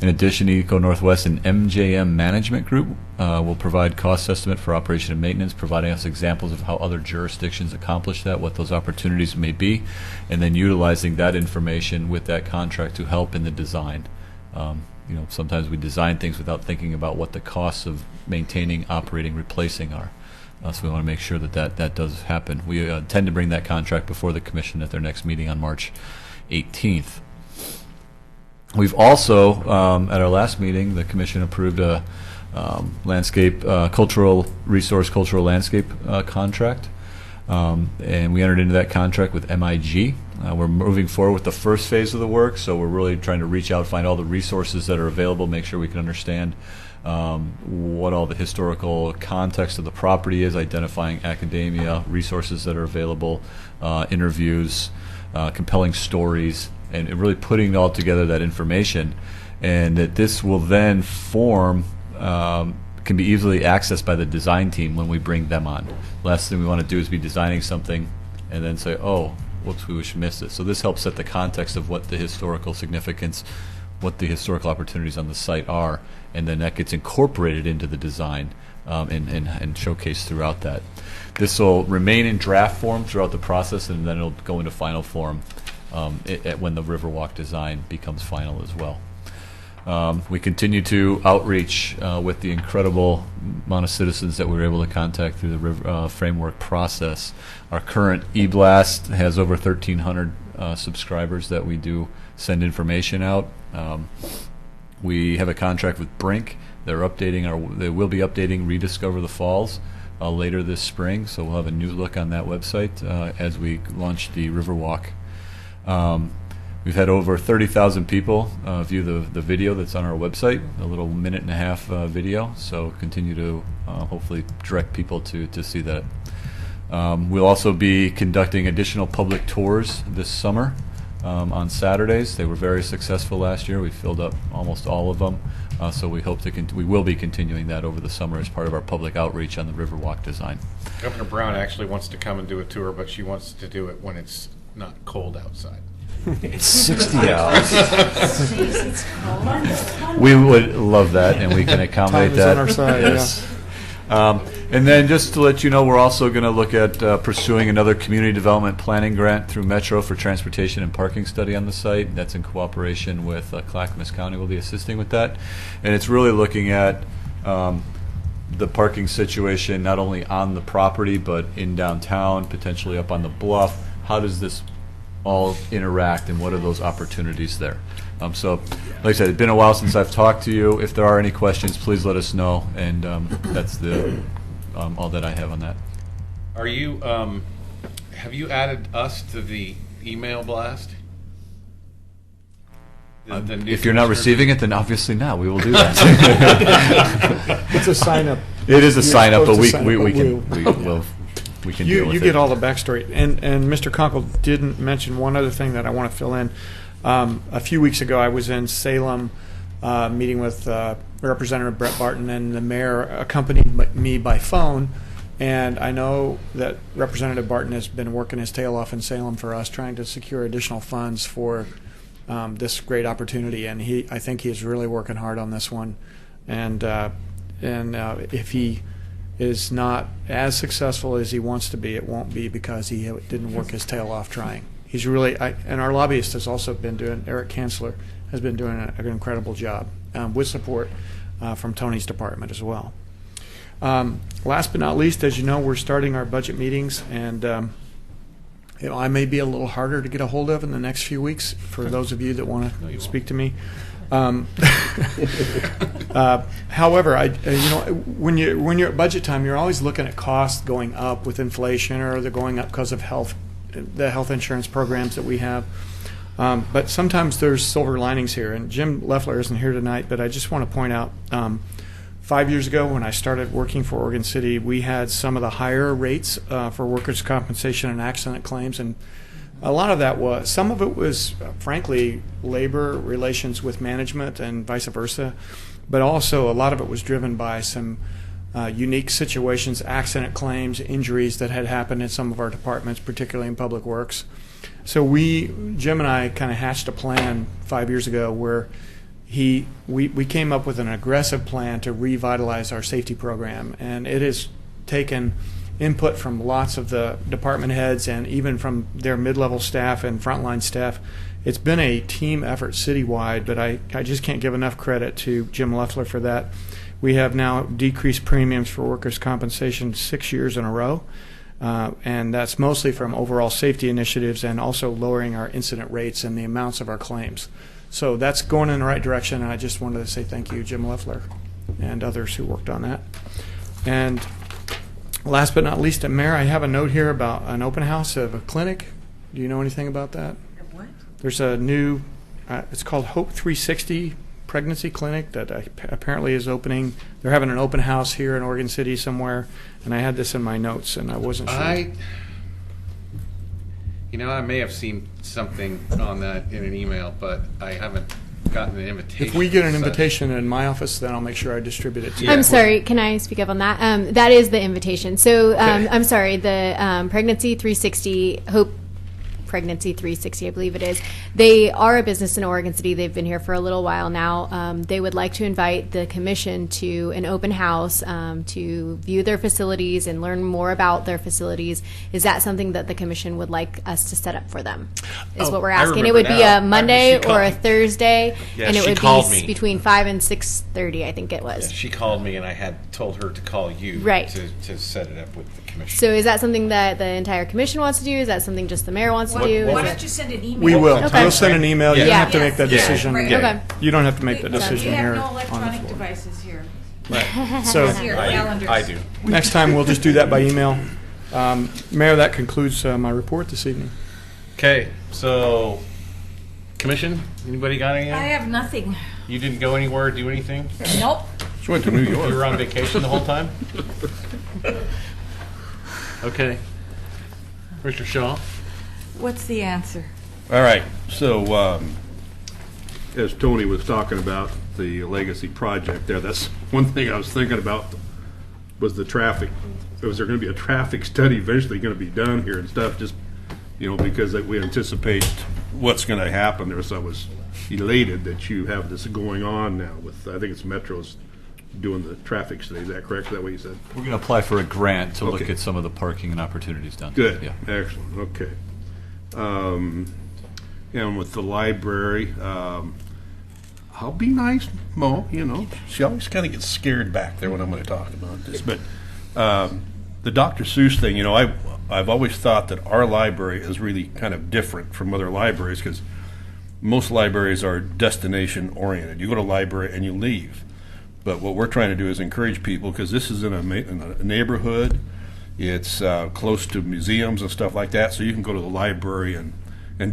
In addition, Eco Northwest and MJM Management Group will provide cost estimate for operation and maintenance, providing us examples of how other jurisdictions accomplish that, what those opportunities may be, and then utilizing that information with that contract to help in the design. Sometimes we design things without thinking about what the costs of maintaining, operating, replacing are. So we want to make sure that does happen. We intend to bring that contract before the Commission at their next meeting on March 18th. We've also, at our last meeting, the Commission approved a landscape, cultural landscape contract. And we entered into that contract with MIG. We're moving forward with the first phase of the work, so we're really trying to reach out, find all the resources that are available, make sure we can understand what all the historical context of the property is, identifying academia, resources that are available, interviews, compelling stories, and really putting all together that information. And that this will then form can be easily accessed by the design team when we bring them on. Last thing we want to do is be designing something and then say, oh, whoops, we missed it. So this helps set the context of what the historical significance, what the historical opportunities on the site are, and then that gets incorporated into the design and showcased throughout that. This will remain in draft form throughout the process, and then it'll go into final form when the Riverwalk design becomes final as well. We continue to outreach with the incredible amount of citizens that we were able to contact through the framework process. Our current e-blast has over 1,300 subscribers that we do send information out. We have a contract with Brink. They will be updating Rediscover the Falls later this spring, so we'll have a new look on that website as we launch the Riverwalk. We've had over 30,000 people view the video that's on our website, a little minute-and-a-half video, so continue to hopefully direct people to see that. We'll also be conducting additional public tours this summer on Saturdays. They were very successful last year. We filled up almost all of them, so we hope we will be continuing that over the summer as part of our public outreach on the Riverwalk design. Governor Brown actually wants to come and do a tour, but she wants to do it when it's not cold outside. It's 60 out. We would love that, and we can accommodate that. Time is on our side, yes. And then just to let you know, we're also going to look at pursuing another community development planning grant through Metro for transportation and parking study on the site. That's in cooperation with Clackamas County. Will be assisting with that. And it's really looking at the parking situation not only on the property but in downtown, potentially up on the bluff. How does this all interact, and what are those opportunities there? So, like I said, it's been a while since I've talked to you. If there are any questions, please let us know, and that's all that I have on that. Are you? Have you added us to the email blast? If you're not receiving it, then obviously not. We will do that. It's a sign up. It is a sign up, but we can deal with it. You get all the backstory. And Mr. Conkle didn't mention one other thing that I want to fill in. A few weeks ago, I was in Salem meeting with Representative Brett Barton, and the mayor accompanied me by phone. And I know that Representative Barton has been working his tail off in Salem for us, trying to secure additional funds for this great opportunity. And I think he is really working hard on this one. And if he is not as successful as he wants to be, it won't be because he didn't work his tail off trying. He's really, and our lobbyist has also been doing, Eric Kanzler has been doing an incredible job with support from Tony's department as well. Last but not least, as you know, we're starting our budget meetings, and I may be a little harder to get a hold of in the next few weeks for those of you that want to speak to me. However, when you're at budget time, you're always looking at costs going up with inflation, or they're going up because of the health insurance programs that we have. But sometimes there's silver linings here, and Jim Leffler isn't here tonight, but I just want to point out, 5 years ago when I started working for Oregon City, we had some of the higher rates for workers' compensation and accident claims, and a lot of that was, some of it was, frankly, labor relations with management and vice versa, but also a lot of it was driven by some unique situations, accident claims, injuries that had happened in some of our departments, particularly in Public Works. So Jim and I kind of hatched a plan 5 years ago where we came up with an aggressive plan to revitalize our safety program, and it has taken input from lots of the department heads and even from their mid-level staff and frontline staff. It's been a team effort citywide, but I just can't give enough credit to Jim Leffler for that. We have now decreased premiums for workers' compensation 6 years in a row, and that's mostly from overall safety initiatives and also lowering our incident rates and the amounts of our claims. So that's going in the right direction, and I just wanted to say thank you, Jim Leffler, and others who worked on that. And last but not least, Mayor, I have a note here about an open house of a clinic. Do you know anything about that? What? There's a new, it's called Hope 360 Pregnancy Clinic that apparently is opening. They're having an open house here in Oregon City somewhere, and I had this in my notes, and I wasn't sure. I may have seen something on that in an email, but I haven't gotten an invitation. If we get an as such. invitation in my office, then I'll make sure I distribute it to you. I'm sorry, can I speak up on that? That is the invitation. So I'm sorry, the Pregnancy 360, Hope Pregnancy 360, I believe it is. They are a business in Oregon City. They've been here for a little while now. They would like to invite the commission to an open house to view their facilities and learn more about their facilities. Is that something that the commission would like us to set up for them? Is what we're asking. It would be a Monday or a Thursday, and it would be between 5 and 6:30, I think it was. Yeah, she called me, and I had told her to call you Right. to set it up with the commission. So is that something that the entire commission wants to do? Is that something just the mayor wants to do? Why don't you send an email? We will. Okay. We'll send an email. You don't have to make that Yes. decision. Right. Okay. You don't have to make that decision We here have no on the electronic floor. devices here. Right. So Here, calendars. I do. next time we'll just do that by email. Mayor, that concludes my report this evening. Okay, so commission, anybody got anything? I have nothing. You didn't go anywhere, do anything? Nope. She went to New York. You were on vacation the whole time? Okay. Mr. Shaw? What's the answer? All right, so as Tony was talking about the legacy project there, that's one thing I was thinking about was the traffic. Was there going to be a traffic study eventually going to be done here and stuff, just, because we anticipate what's going to happen there. So I was elated that you have this going on now with, I think it's Metro's doing the traffic study. Is that correct? Is that what you said? We're going to apply for a grant to look Okay. at some of the parking and opportunities down Good. there. Yeah. Excellent. Okay. And with the library, I'll be nice, Mo. She always kind of gets scared back there when I'm going to talk about this. But the Dr. Seuss thing, I've always thought that our library is really kind of different from other libraries because most libraries are destination oriented. You go to a library and you leave. But what we're trying to do is encourage people, because this is in a neighborhood, it's close to museums and stuff like that, so you can go to the library and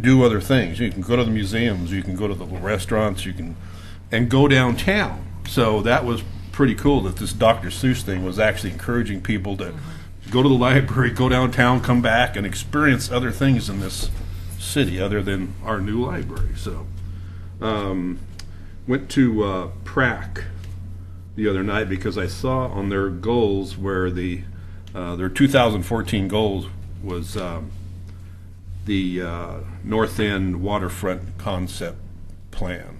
do other things. You can go to the museums, you can go to the restaurants, and go downtown. So that was pretty cool that this Dr. Seuss thing was actually encouraging people to go to the library, go downtown, come back, and experience other things in this city other than our new library. So went to PRAC the other night because I saw on their goals where their 2014 goals was the North End waterfront concept plan,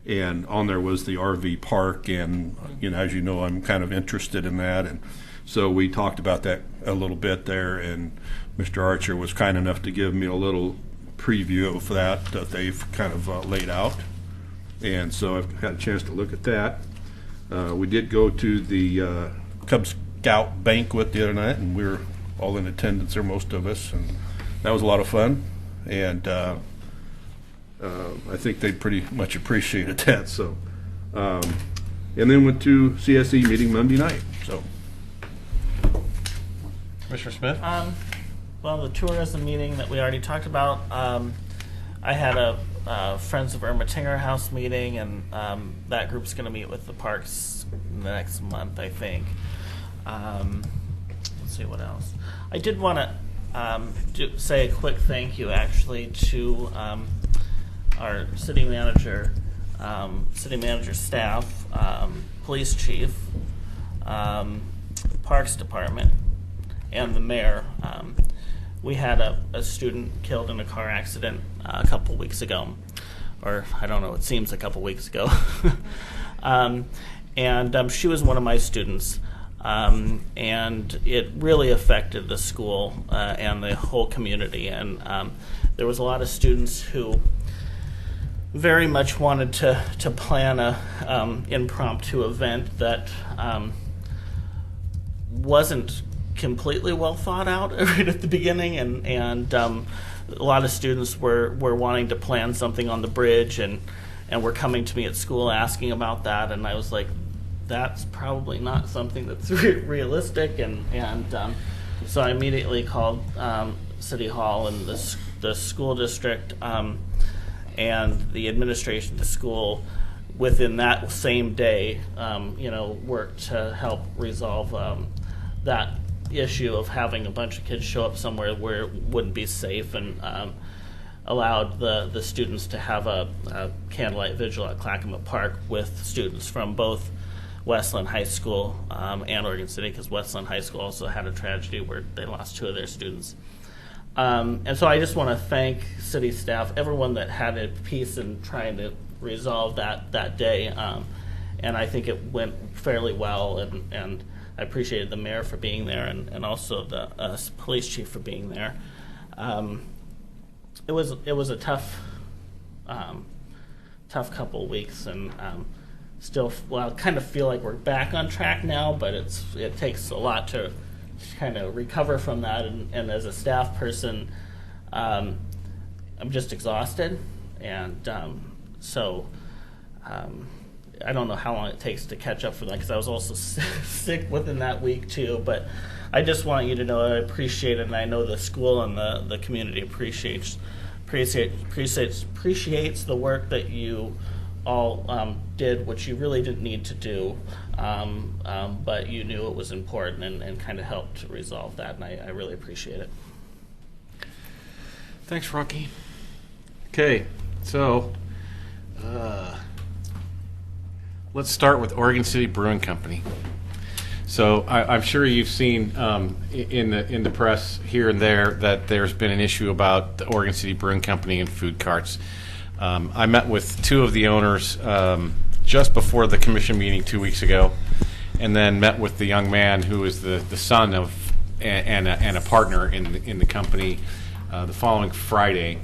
and on there was the RV park, and as you know, I'm kind of interested in that, and so we talked about that a little bit there, and Mr. Archer was kind enough to give me a little preview of that they've kind of laid out, and so I've had a chance to look at that. We did go to the Cub Scout banquet the other night, and we were all in attendance there, most of us, and that was a lot of fun, and I think they pretty much appreciated that. So, and then went to CSE meeting Monday night. So, Commissioner Smith? Well, the tourism meeting that we already talked about, I had a Friends of Ermitanger House meeting, and that group's going to meet with the parks next month, I think. Let's see what else. I did want to say a quick thank you, actually, to our city manager staff, police chief, parks department, and the mayor. We had a student killed in a car accident a couple weeks ago, or I don't know, it seems a couple weeks ago. And she was one of my students, and it really affected the school and the whole community. And there was a lot of students who very much wanted to plan a impromptu event that wasn't completely well thought out right at the beginning, and a lot of students were wanting to plan something on the bridge, and were coming to me at school asking about that, and I was like, that's probably not something that's realistic, and so I immediately called City Hall and the school district and the administration of the school within that same day, worked to help resolve that issue of having a bunch of kids show up somewhere where it wouldn't be safe, and allowed the students to have a candlelight vigil at Clackamas Park with students from both Westland High School and Oregon City, because Westland High School also had a tragedy where they lost 2 of their students. And so I just want to thank city staff, everyone that had a piece in trying to resolve that day, and I think it went fairly well, and I appreciated the mayor for being there, and also the police chief for being there. It was a tough couple weeks, and still, well, I kind of feel like we're back on track now, but it takes a lot to kind of recover from that, and as a staff person, I'm just exhausted, and so I don't know how long it takes to catch up for that, because I was also sick within that week too. But I just want you to know I appreciate it, and I know the school and the community appreciates the work that you all did, which you really didn't need to do, but you knew it was important, and kind of helped to resolve that, and I really appreciate it. Thanks, Rocky. Okay, so let's start with Oregon City Brewing Company. So I'm sure you've seen in the press here and there that there's been an issue about the Oregon City Brewing Company and food carts. I met with 2 of the owners just before the commission meeting 2 weeks ago, and then met with the young man who is the son of and a partner in the company the following Friday,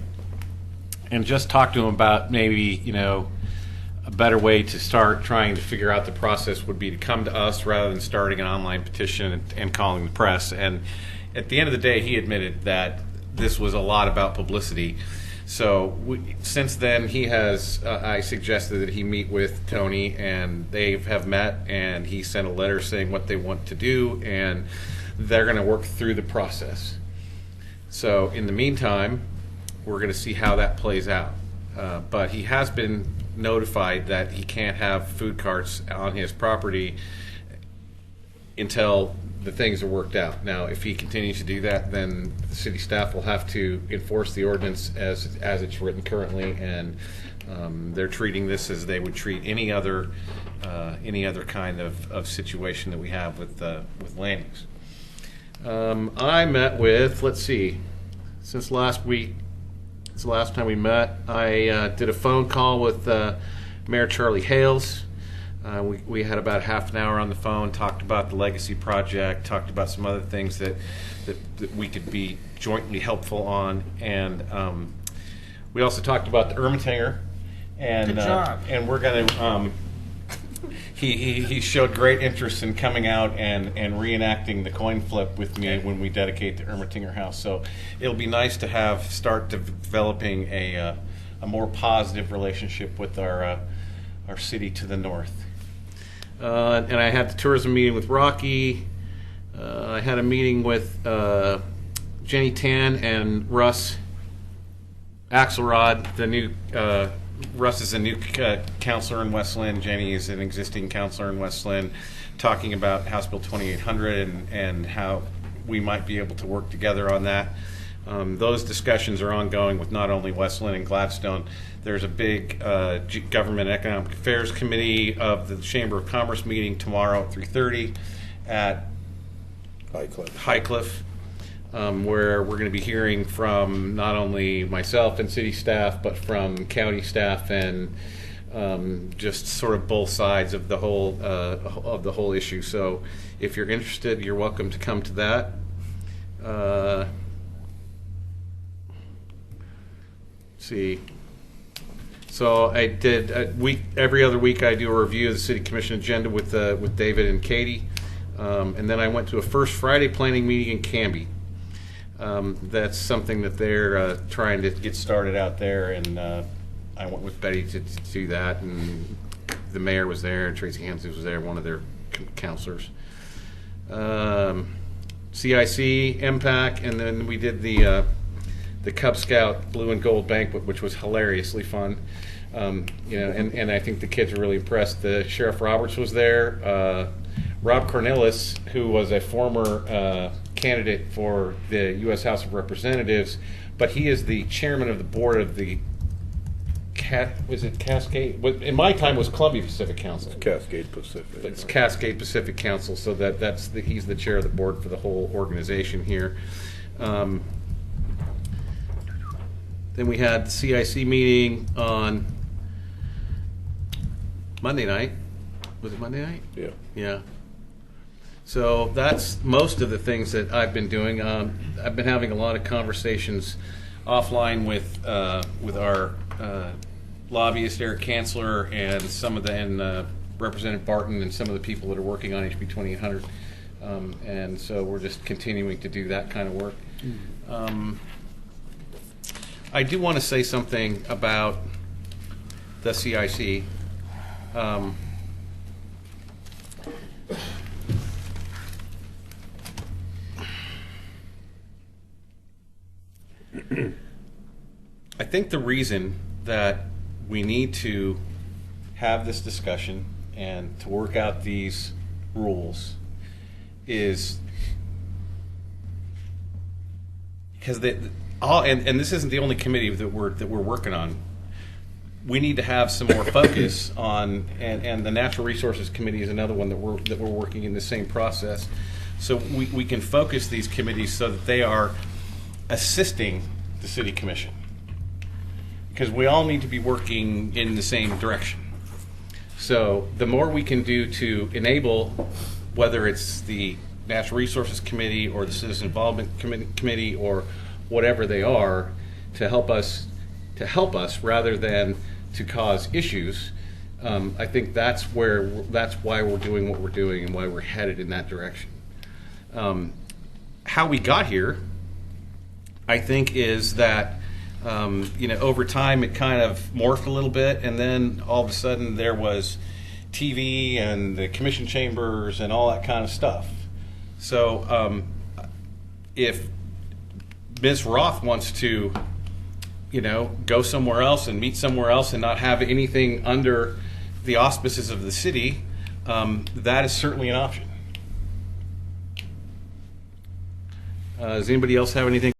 and just talked to him about maybe a better way to start trying to figure out the process would be to come to us rather than starting an online petition and calling the press. And at the end of the day, he admitted that this was a lot about publicity. So since then, he has, I suggested that he meet with Tony, and they have met, and he sent a letter saying what they want to do, and they're going to work through the process. So in the meantime, we're going to see how that plays out. But he has been notified that he can't have food carts on his property until the things are worked out. Now, if he continues to do that, then the city staff will have to enforce the ordinance as it's written currently, and they're treating this as they would treat any other kind of situation that we have with landings. I met with, let's see, since last week. It's the last time we met. I did a phone call with Mayor Charlie Hales. We had about half an hour on the phone, talked about the Legacy Project, talked about some other things that we could be jointly helpful on, and we also talked about the Ermitanger. And, Good job. And we're going to he showed great interest in coming out and reenacting the coin flip with me when we dedicate the Ermatinger House. So it'll be nice to start developing a more positive relationship with our city to the north. And I had the tourism meeting with Rocky. I had a meeting with Jenny Tan and Russ Axelrod. The new Russ is a new counselor in West Lynn. Jenny is an existing counselor in West Lynn, talking about House Bill 2800 and how we might be able to work together on that. Those discussions are ongoing with not only West Lynn and Gladstone. There's a big Government Economic Affairs Committee of the Chamber of Commerce meeting tomorrow at 3:30 at Highcliffe. Where we're going to be hearing from not only myself and city staff, but from county staff and just sort of both sides of the whole issue. So, if you're interested, you're welcome to come to that. See. So I did every other week. I do a review of the city commission agenda with David and Katie, and then I went to a First Friday planning meeting in Canby. That's something that they're trying to get started out there, and I went with Betty to do that, and the mayor was there, and Tracy Hansen was there, one of their counselors. CIC, MPAC, and then we did the Cub Scout Blue and Gold Banquet, which was hilariously fun. And I think the kids were really impressed. The Sheriff Roberts was there. Rob Cornelis, who was a former candidate for the U.S. House of Representatives, but he is the chairman of the board of the Cascade? In my time, it was Columbia Pacific Council. It's Cascade Pacific. It's Cascade Pacific Council, so he's the chair of the board for the whole organization here. Then we had the CIC meeting on Monday night. Was it Monday night? Yeah. Yeah. So that's most of the things that I've been doing. I've been having a lot of conversations offline with our lobbyist Eric Kanzler and Representative Barton and some of the people that are working on HB 2800. And so we're just continuing to do that kind of work. I do want to say something about the CIC. I think the reason that we need to have this discussion and to work out these rules is because and this isn't the only committee that we're working on. We need to have some more focus on, and the Natural Resources Committee is another one that we're working in the same process. So we can focus these committees so that they are assisting the City Commission, because we all need to be working in the same direction. So the more we can do to enable, whether it's the Natural Resources Committee or the Citizen Involvement Committee or whatever they are, to help us rather than to cause issues, I think that's why we're doing what we're doing and why we're headed in that direction. How we got here, I think, is that over time it kind of morphed a little bit, and then all of a sudden there was TV and the commission chambers and all that kind of stuff. So if Ms. Roth wants to, go somewhere else and meet somewhere else and not have anything under the auspices of the city, that is certainly an option. Does anybody else have anything?